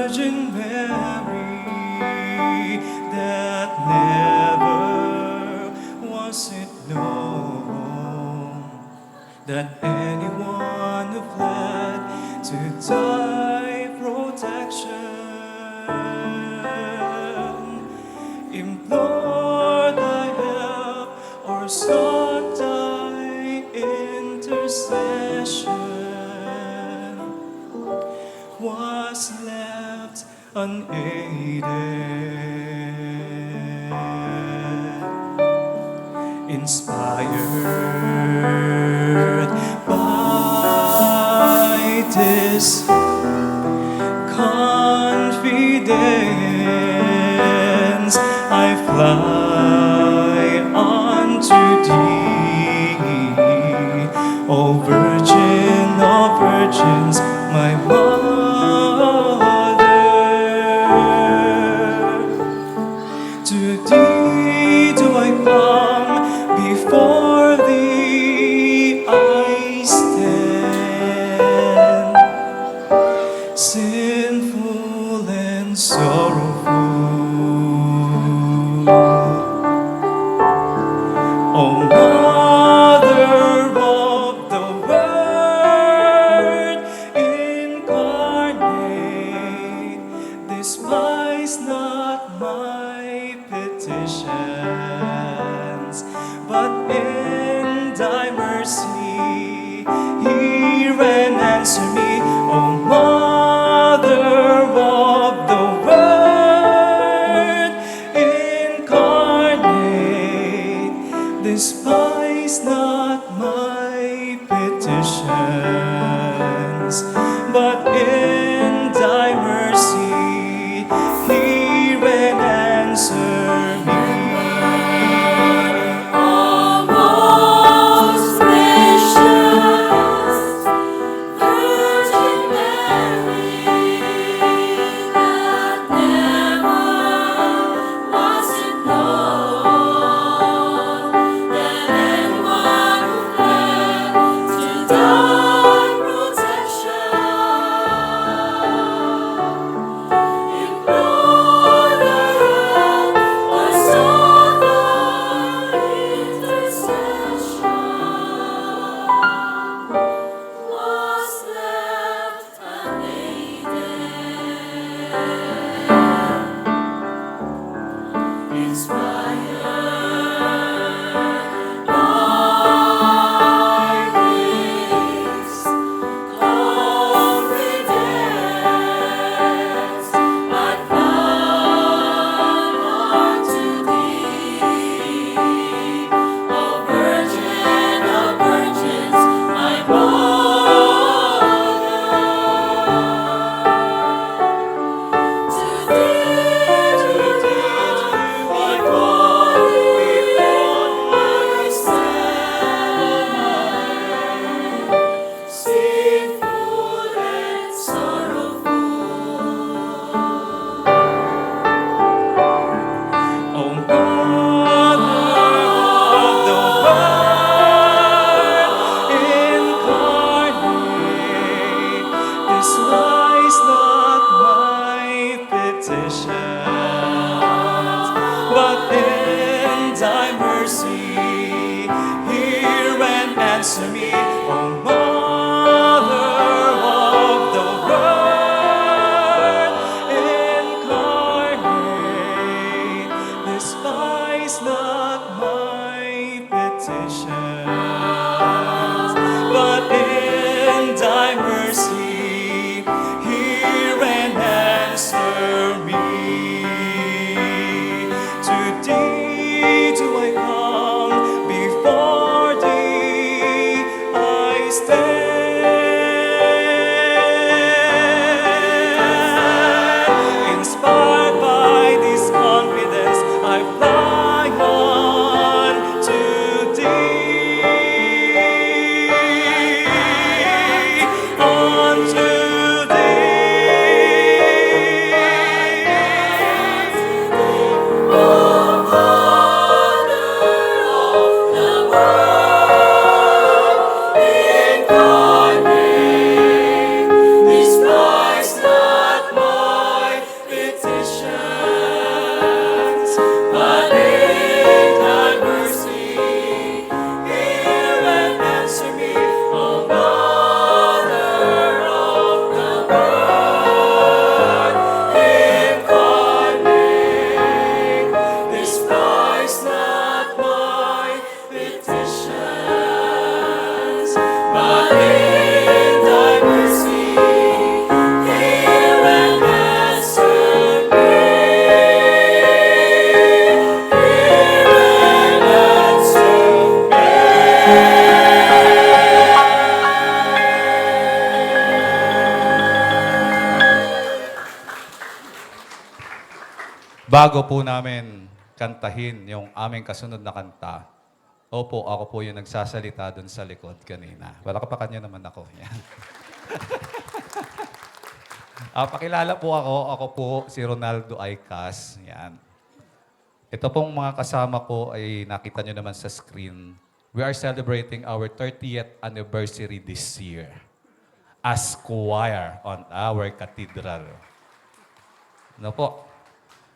Virgin Mary, that never was it known that anyone who fled to thy protection, implored thy help, or sought thy intercession, was left unaided. Inspired by this confidence, I fly unto thee, O Virgin of Virgins, my mother. To thee do I come, before thee I stand, sinful and sorrowful. O Mother of the Word incarnate, despise not my petitions, but in thy mercy hear and answer me. O Mother of the Word incarnate, despise not my petitions, but in thy mercy hear and answer me. Most gracious Virgin Mary, that never was it known that anyone who fled to thy protection, implored thy help, or sought thy intercession, was left unaided. Inspired by this confidence, I fly unto thee, O Virgin of Virgins, my mother. To thee do I call, before I stand, sinful and sorrowful. O Mother of the Word incarnate, despise not my petitions, but in thy mercy hear and answer me. O Mother of the Word incarnate, despise not my petitions, but in thy mercy hear and answer me. Bago po namin kantahin yung aming kasunod na kanta, opo, ako po yung nagsasalita doon sa likod kanina. Palakpakan niyo naman ako. Yan. Pakilala po ako. Ako po si Ronaldo Aicas. Yan. Ito pong mga kasama ko ay nakita nyo naman sa screen. We are celebrating our 30th anniversary this year as choir on our cathedral. Ano po?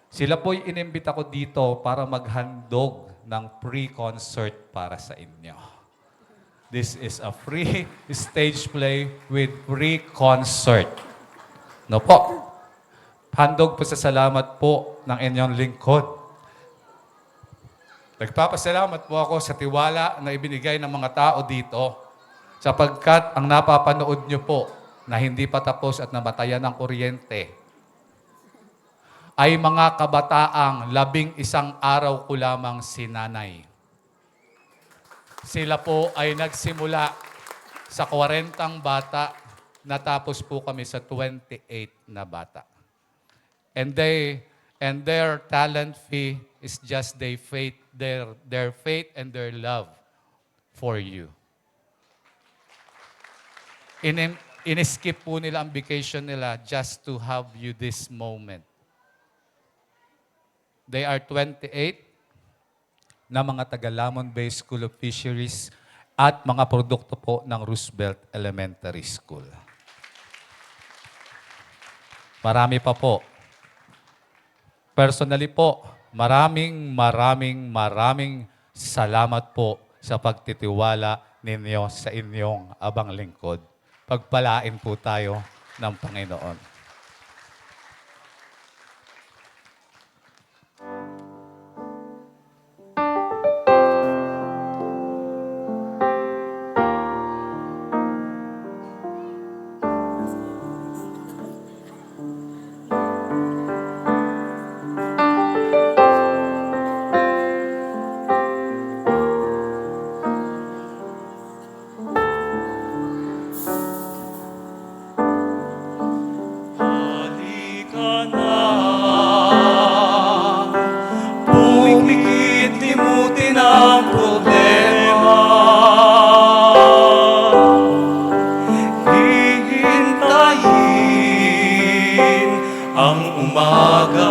Sila po yung inimbita ko dito para maghandog ng pre-concert para sa inyo. This is a free stage play with pre-concert. No po? Handog po sa salamat po ng inyong lingkod. Nagpapasalamat po ako sa tiwala na ibinigay ng mga tao dito sapagkat ang napapanood nyo po na hindi pa tapos at namatayan ng kuryente ay mga kabataang 11 araw ko lamang sinanay. Sila po ay nagsimula sa 40 bata, natapos po kami sa 28 na bata. And their talent fee is just their faith and their love for you. In-skip po nila ang vacation nila just to have you this moment. They are 28 na mga taga-Lamon Bay School of Fisheries at mga produkto po ng Roosevelt Elementary School. Marami pa po. Personally po, maraming salamat po sa pagtitiwala ninyo sa inyong abang lingkod. Pagpalain po tayo ng Panginoon. Halika na, pumikit, limutin ang problema. Hihintayin ang umaga.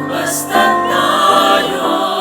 Basta't tayo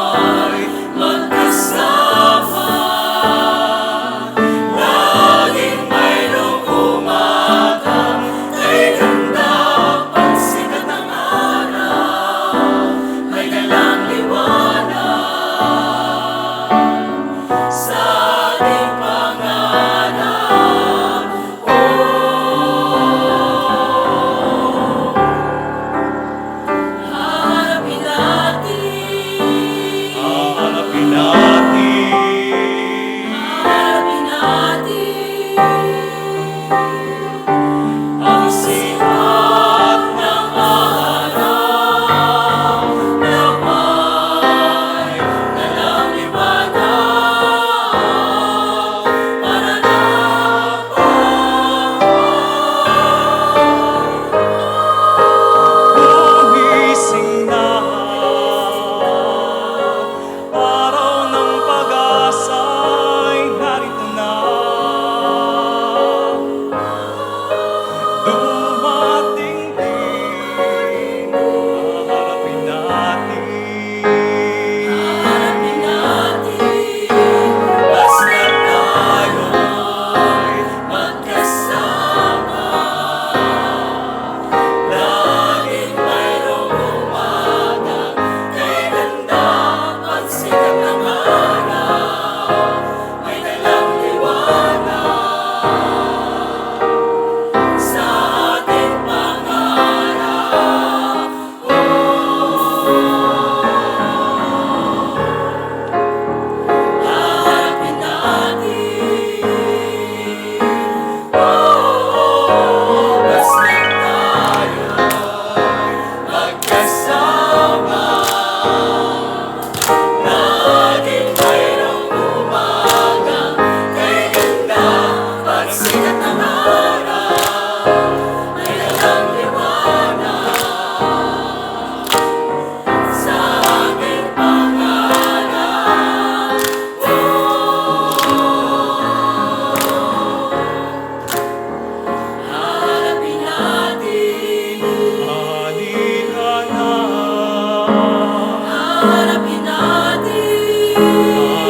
harapin natin.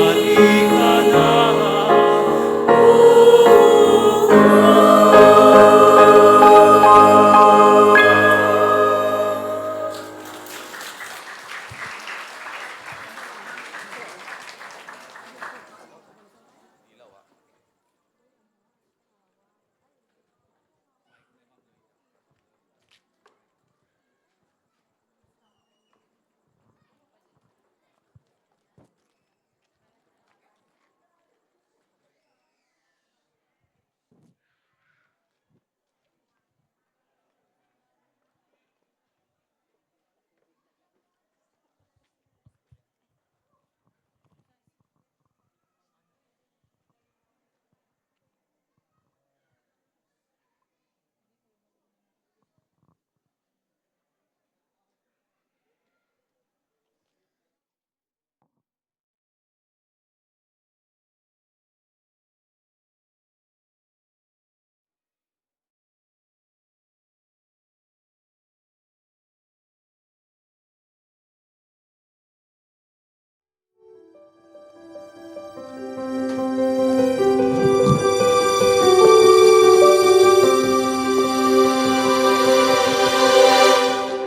Halika na.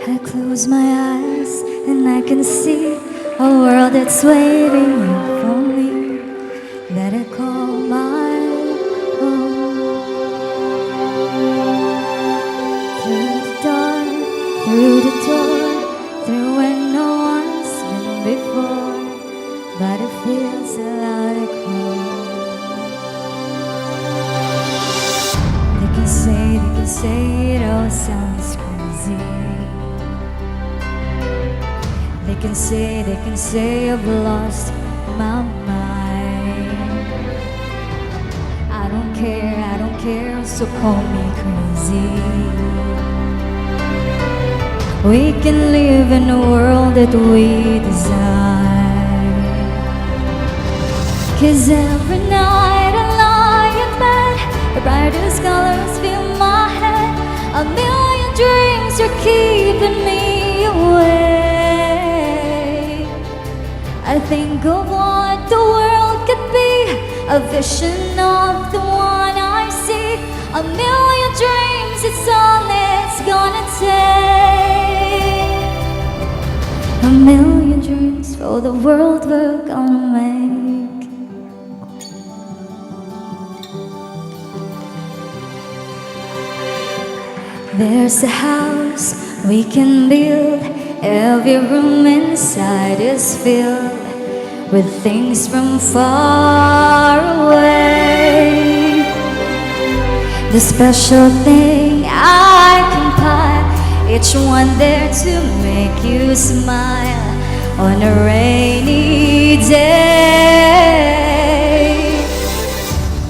I close my eyes and I can see a world that's waiting for me, that I call my own. Through the door, through where no one's been before, but it feels like home. They can say it all sounds crazy. They can say I've lost my mind. I don't care, so call me crazy. We can live in a world that we desire. 'Cause every night I lie in bed, the brightest colors fill my head. A million dreams are keeping me awake. I think of what the world could be, a vision of the one I see. A million dreams, it's all it's gonna take. A million dreams for the world we're gonna make. There's a house we can build. Every room inside is filled with things from far away. The special thing I compile, each one there to make you smile on a rainy day.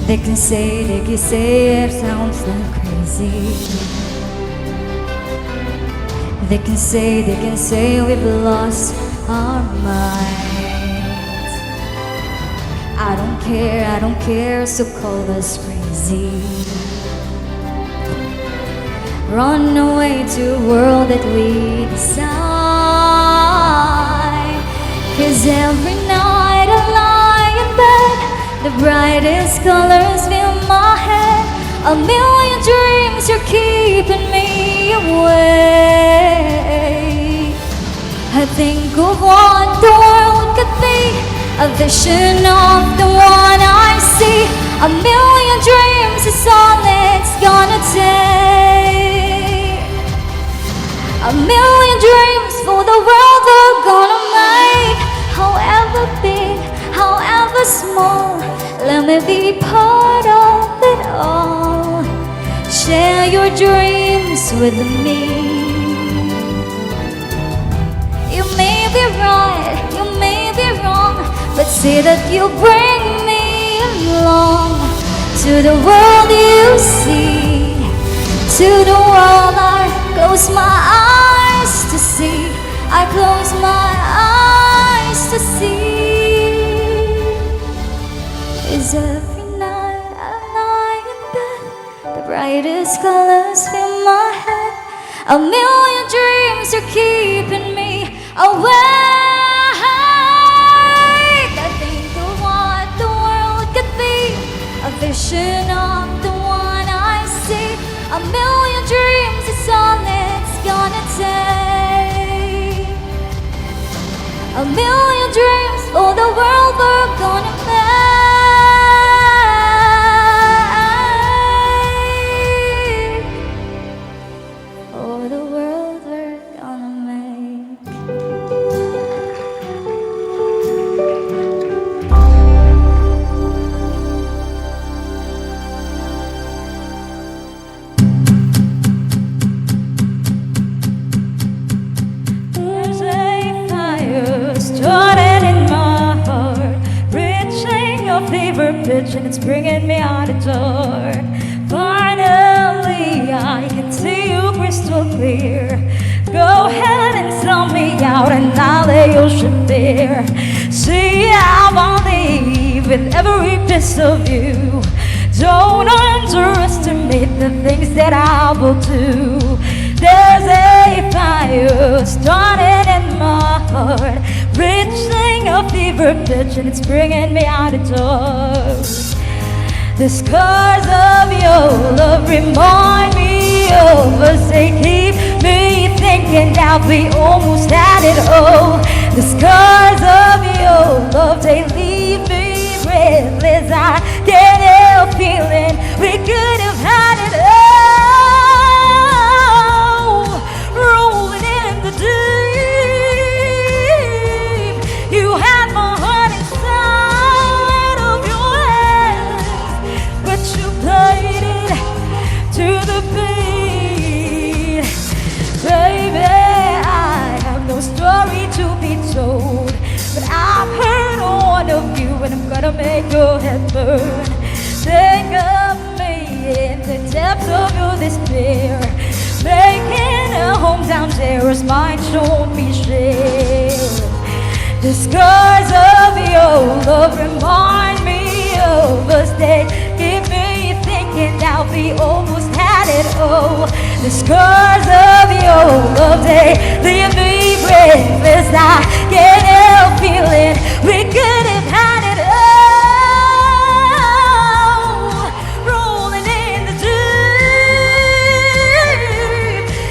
They can say it sounds like crazy. They can say we've lost our minds. I don't care, so call us crazy. Run away to a world that we decide. 'Cause every night I lie in bed, the brightest colors fill my head. A million dreams are keeping me awake. I think of what the world could be, a vision of the one I see. A million dreams is all it's gonna take. A million dreams for the world we're gonna make. However big, however small, let me be part of it all. Share your dreams with me. You may be right, you may be wrong, but say that you bring me along to the world you see, to the world I close my eyes to see. I close my eyes to see. Is every night I lie in bed, the brightest colors fill my head. A million dreams are keeping me awake. A million dreams for the world we're gonna make. For the world we're gonna make. There's a fire started in my heart, reaching a fever pitch and it's bringing me out of dark. Finally, I can see you crystal clear. Go ahead and sell me out and I'll lay your ship bare. See, I believe with every piece of you. Don't underestimate the things that I will do. There's a fire started in my heart, reaching a fever pitch and it's bringing me out of dark. The scars of your love remind me of us. They keep me thinking that we almost had it all. The scars of your love, they leave me breathless. I can't help feeling we could have had it all. Rolling in the deep, you had my heart inside of your hands, but you played it to the beat. Baby, I have no story to be told, but I've heard one of you and I'm gonna make your head burn. Think of me in the depths of your despair, making a home down there as mine showed me share. The scars of your love remind me of us. They keep me thinking that we almost had it all. The scars of your love, they leave me breathless. I can't help feeling we could have had it all. Rolling in the deep,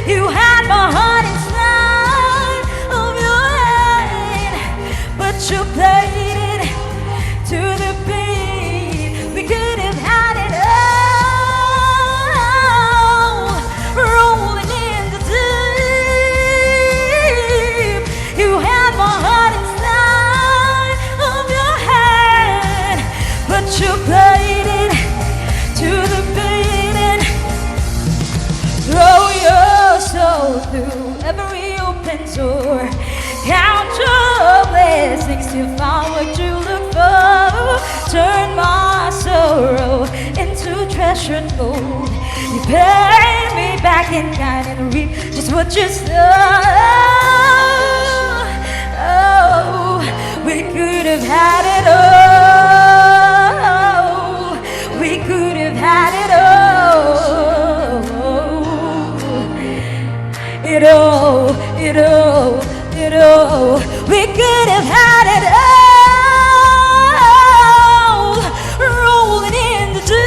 you had my heart inside of your hand, but you played it to the beat. We could have had it all. Rolling in the deep, you had my heart inside of your hand, but you played it to the beat. And throw your soul through every open door. Count your blessings to find what you look for. Turn my sorrow into treasured gold. You pay me back in kind and reap just what you sow. Oh, we could have had it all. We could have had it all. It all, it all, it all. We could have had it all. Rolling in the deep,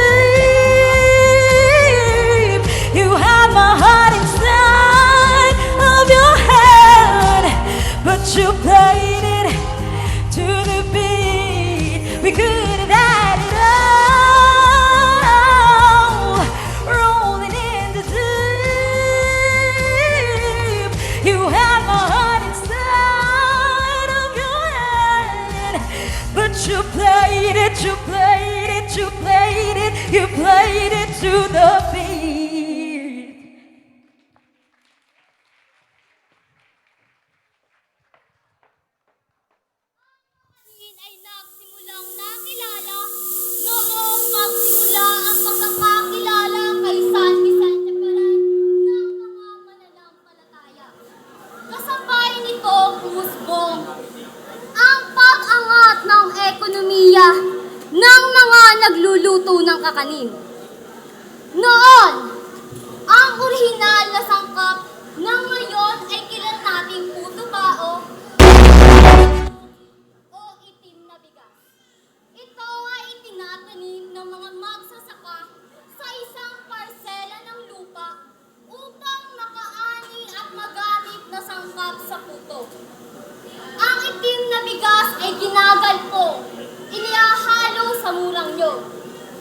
you had my heart inside of your hand, but you played it to the beat. We could have had it all. Rolling in the deep, you had my heart inside of your hand, but you played it, you played it, you played it, you played it to the beat. Ay nagsimulang nakilala noong magsimula ang pagkakakilala kay San Vicente Ferrer ng mga mananampalataya. Kasabay nito umusbong ang pag-angat ng ekonomiya ng mga nagluluto ng kakanin. Noon, ang orihinal na sangkap na ngayon ay kilat nating puto bao o itim na bigas. Ito ay itinatanim ng mga magsasaka sa isang parsela ng lupa upang makaani at magamit na sangkap sa puto. Ang itim asukal po, inihahalo sa murang nyo.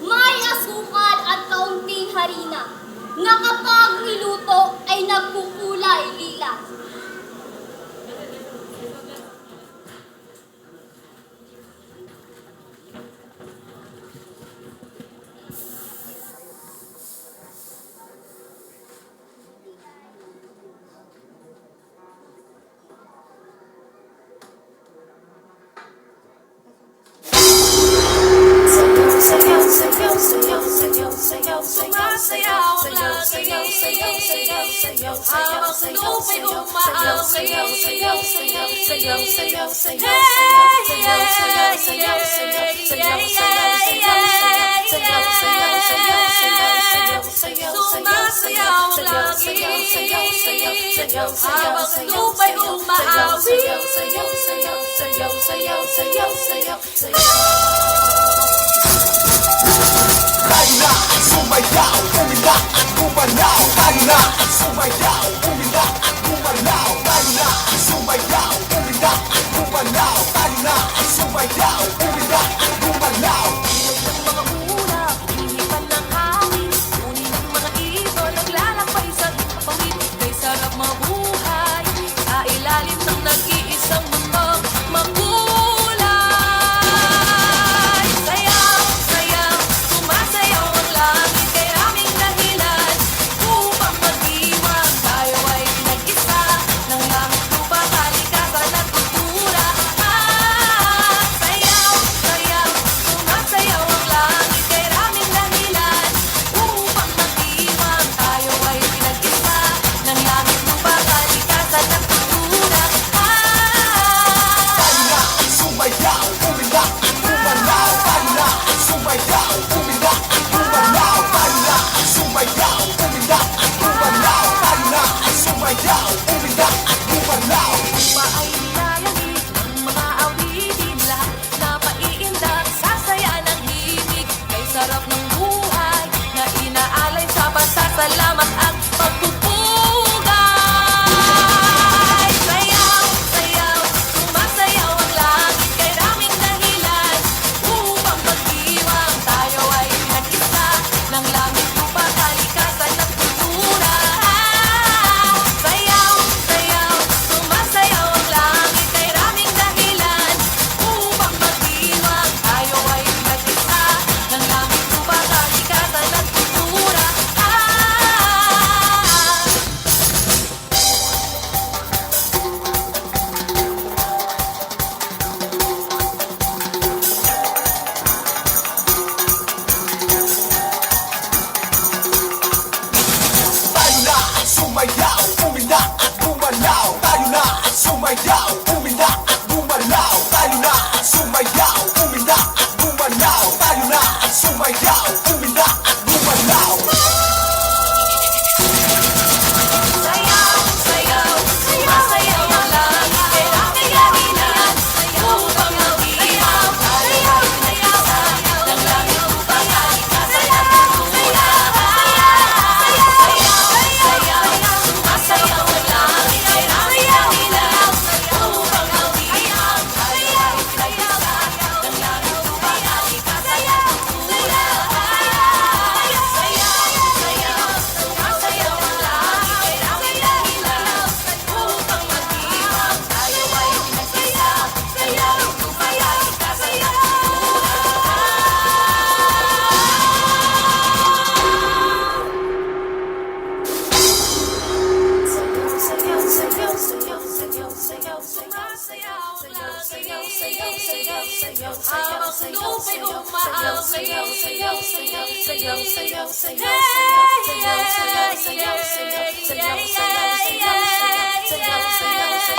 May asukal at kaunting harina, na kapag niluto ay nagkukulay lila. Tayo na ang sumayaw, umila at gumalaw. Tayo na ang sumayaw, umila at gumalaw. Tayo na ang sumayaw, umila at gumalaw. Tayo na ang sumayaw, umila at gumalaw. Salamat at pagpupugay. Sayaw, sayaw, sumasayaw ang langit. Kay raming dahilan upang pag-iwang tayo ay pinag-isa ng langit, lupa, kalikasan at kultura. Sayaw, sayaw, sumasayaw ang langit. Kay raming dahilan upang pag-iwang tayo ay pinag-isa ng langit, lupa, kalikasan at kultura. Tayo na ang sumayaw, umila at gumalaw. Tayo na ang sumayaw, umila at gumalaw. Tayo na ang sumayaw, umila at gumalaw. Tayo na ang sumayaw, umila at gumalaw. Sayaw, sayaw, sumasayaw ang langit. Kay raming dahilan upang mag-iwang tayo ay pinag-isa ng langit, lupa, kalikasan at kultura. Sayaw, sayaw, sumasayaw ang langit. Kay raming dahilan upang mag-iwang tayo ay pinag-isa ng langit, lupa, kalikasan at kultura. Sayaw, sayaw, sumasayaw ang langit. Kay raming dahilan upang mag-iwang tayo ay pinag-isa ng langit, lupa, kalikasan at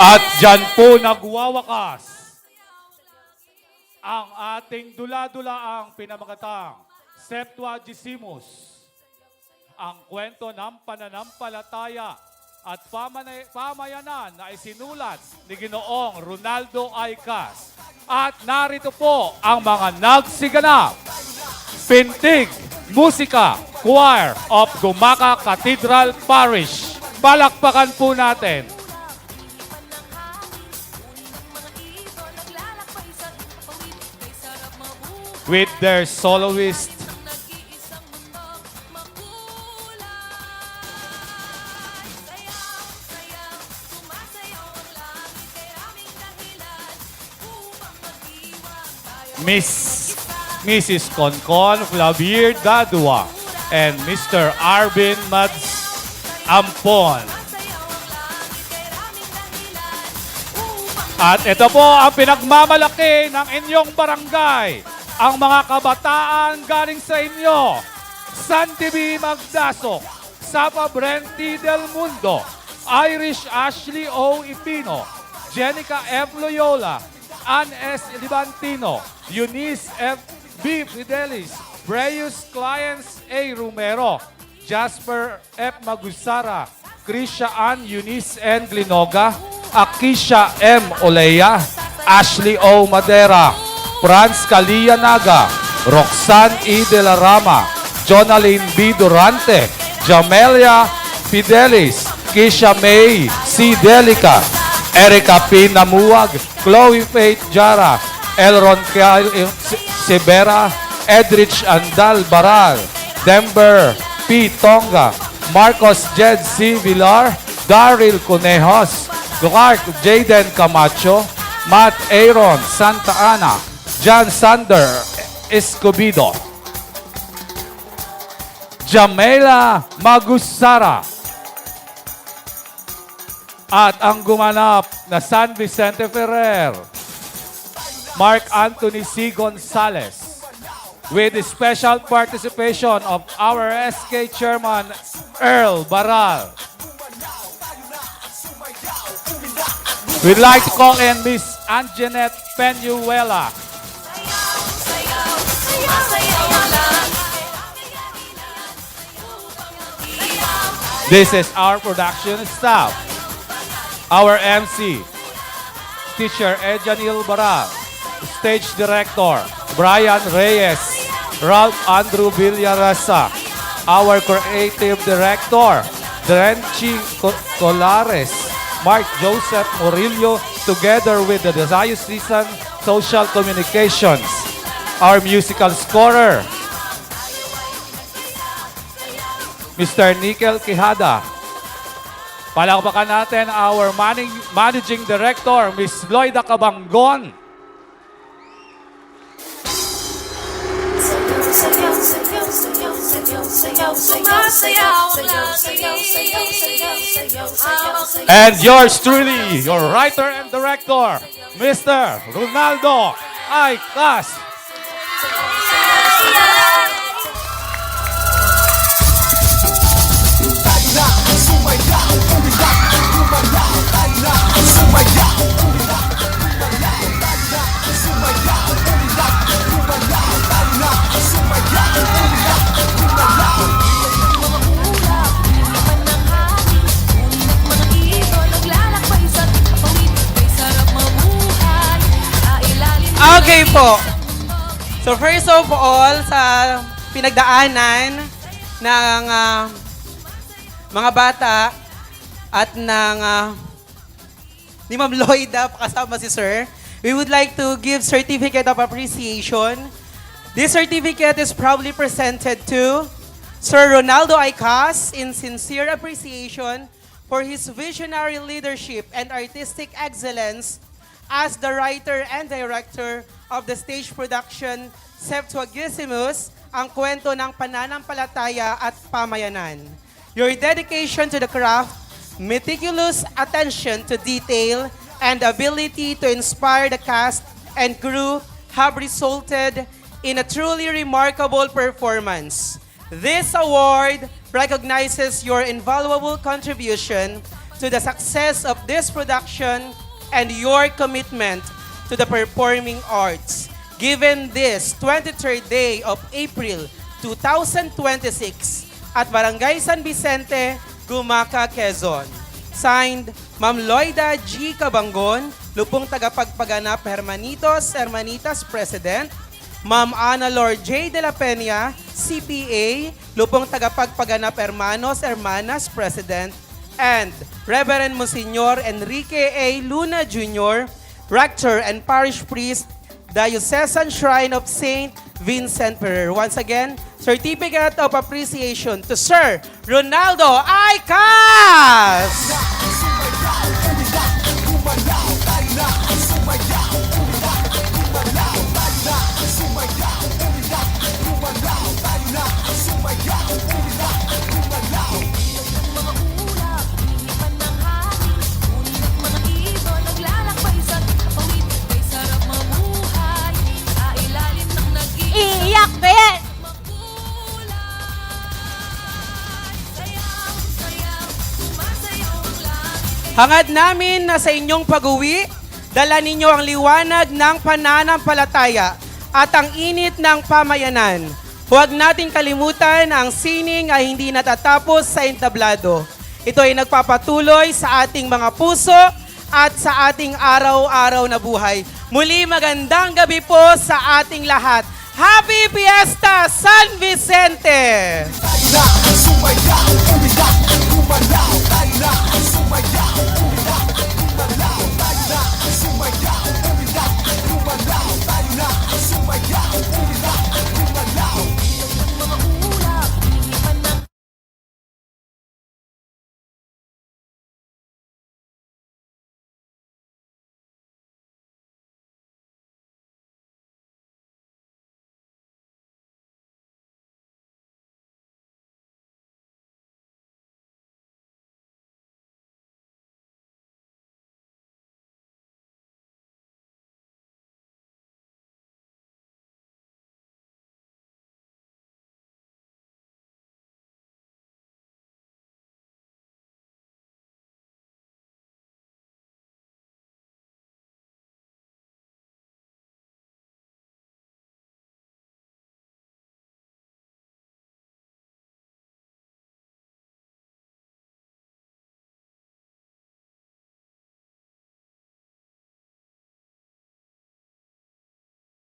At dyan po nagwawakas ang ating dula-dulaang pinamagatang Septuagesimus, ang kwento ng pananampalataya at pamayanan na isinulat ni Ginoong Ronaldo Icas. At narito po ang mga nagsiganap: Pintig, Musika, Choir of Gumaca Cathedral Parish. Palakpakan po natin. with their soloist, Nag-iisang mundo makulay. Sayaw, sumasayaw ang langit, kay raming dahilan upang mag-iwang tayo. Mrs. Concon Flavier Dadua and Mr. Arvin Mads Ampon. At ito po ang pinagmamalaki ng inyong barangay. Ang mga kabataan galing sa inyo. San TV Magdasok, Sapa Brenti Del Mundo, Irish Ashley O. Ipino, Jenica F. Loyola, Ann S. Libantino, Eunice F. B. Fidelis, Breus Clients A. Romero, Jasper F. Magusara, Krisha Ann Eunice N. Glinoga, Akisha M. Olea, Ashley O. Madera, Franz Calia Naga, Roxanne E. De La Rama, Jonalyn B. Durante, Jamelia Fidelis, Kisha May C. Delica, Erica P. Namuag, Chloe Faith Jara, Elron Kyle Severa, Edrich Andal Baral, Denver P. Tonga, Marcos Jed C. Villar, Daryl Conejos, Clark Jaden Camacho, Matt Aaron Santa Ana, John Sander Escobedo, Jamela Magusara, at ang gumanap na San Vicente Ferrer, Mark Anthony C. Gonzalez, with the special participation of our SK Chairman Earl Baral. We'd like to call in Miss Anjanette Penuela. This is our production staff. Our MC, Teacher Ejanil Baral. Stage Director, Brian Reyes, Ralph Andrew Villarasa. Our Creative Director, Drenchi Colares, Mark Joseph Murillo, together with the Diocesan Social Communications. Our musical scorer, Mr. Nickel Quijada. Palakpakan natin our Managing Director, Ms. Loida Cabangon. And yours truly, your writer and director, Mr. Ronaldo Icas. Tayo na ang sumayaw, umila at gumalaw. Tayo na ang sumayaw, umila at gumalaw. Tayo na ang sumayaw, umila at gumalaw. Tayo na ang sumayaw, umila at gumalaw. Okay po. So first of all, sa pinagdaanan ng mga bata at ng ni Ma'am Loida, kasama si Sir, we would like to give certificate of appreciation. This certificate is proudly presented to Sir Ronaldo Icas in sincere appreciation for his visionary leadership and artistic excellence as the writer and director of the stage production Septuagesimus, ang kwento ng pananampalataya at pamayanan. Your dedication to the craft, meticulous attention to detail, and ability to inspire the cast and crew have resulted in a truly remarkable performance. This award recognizes your invaluable contribution to the success of this production and your commitment to the performing arts. Given this 23rd day of April 2026 at Barangay San Vicente, Gumaca, Quezon. Signed, Ma'am Loida G. Cabangon, Lupong Tagapagpaganap Hermanitos, Hermanitas President. Ma'am Ana Lord J. De La Peña, CPA, Lupong Tagapagpaganap Hermanos, Hermanas President. And Reverend Monsignor Enrique A. Luna Jr., Rector and Parish Priest, Diocesan Shrine of Saint Vincent Ferrer. Once again, Certificate of Appreciation to Sir Ronaldo Icas! Mga ulap, hinipan ng hangin. Ngunit at mga ibon naglalakbay sa kapawid. Kay sarap mabuhay sa ilalim ng nag-iisang Iiyak din! makulay. Sayaw, sayaw, sumasayaw ang langit. Hangad namin na sa inyong pag-uwi, dala ninyo ang liwanag ng pananampalataya at ang init ng pamayanan. Huwag nating kalimutan ang sining ay hindi natatapos sa entablado. Ito ay nagpapatuloy sa ating mga puso at sa ating araw-araw na buhay. Muli magandang gabi po sa ating lahat. Happy Fiesta San Vicente! Tayo na ang sumayaw, umiyak at gumalaw.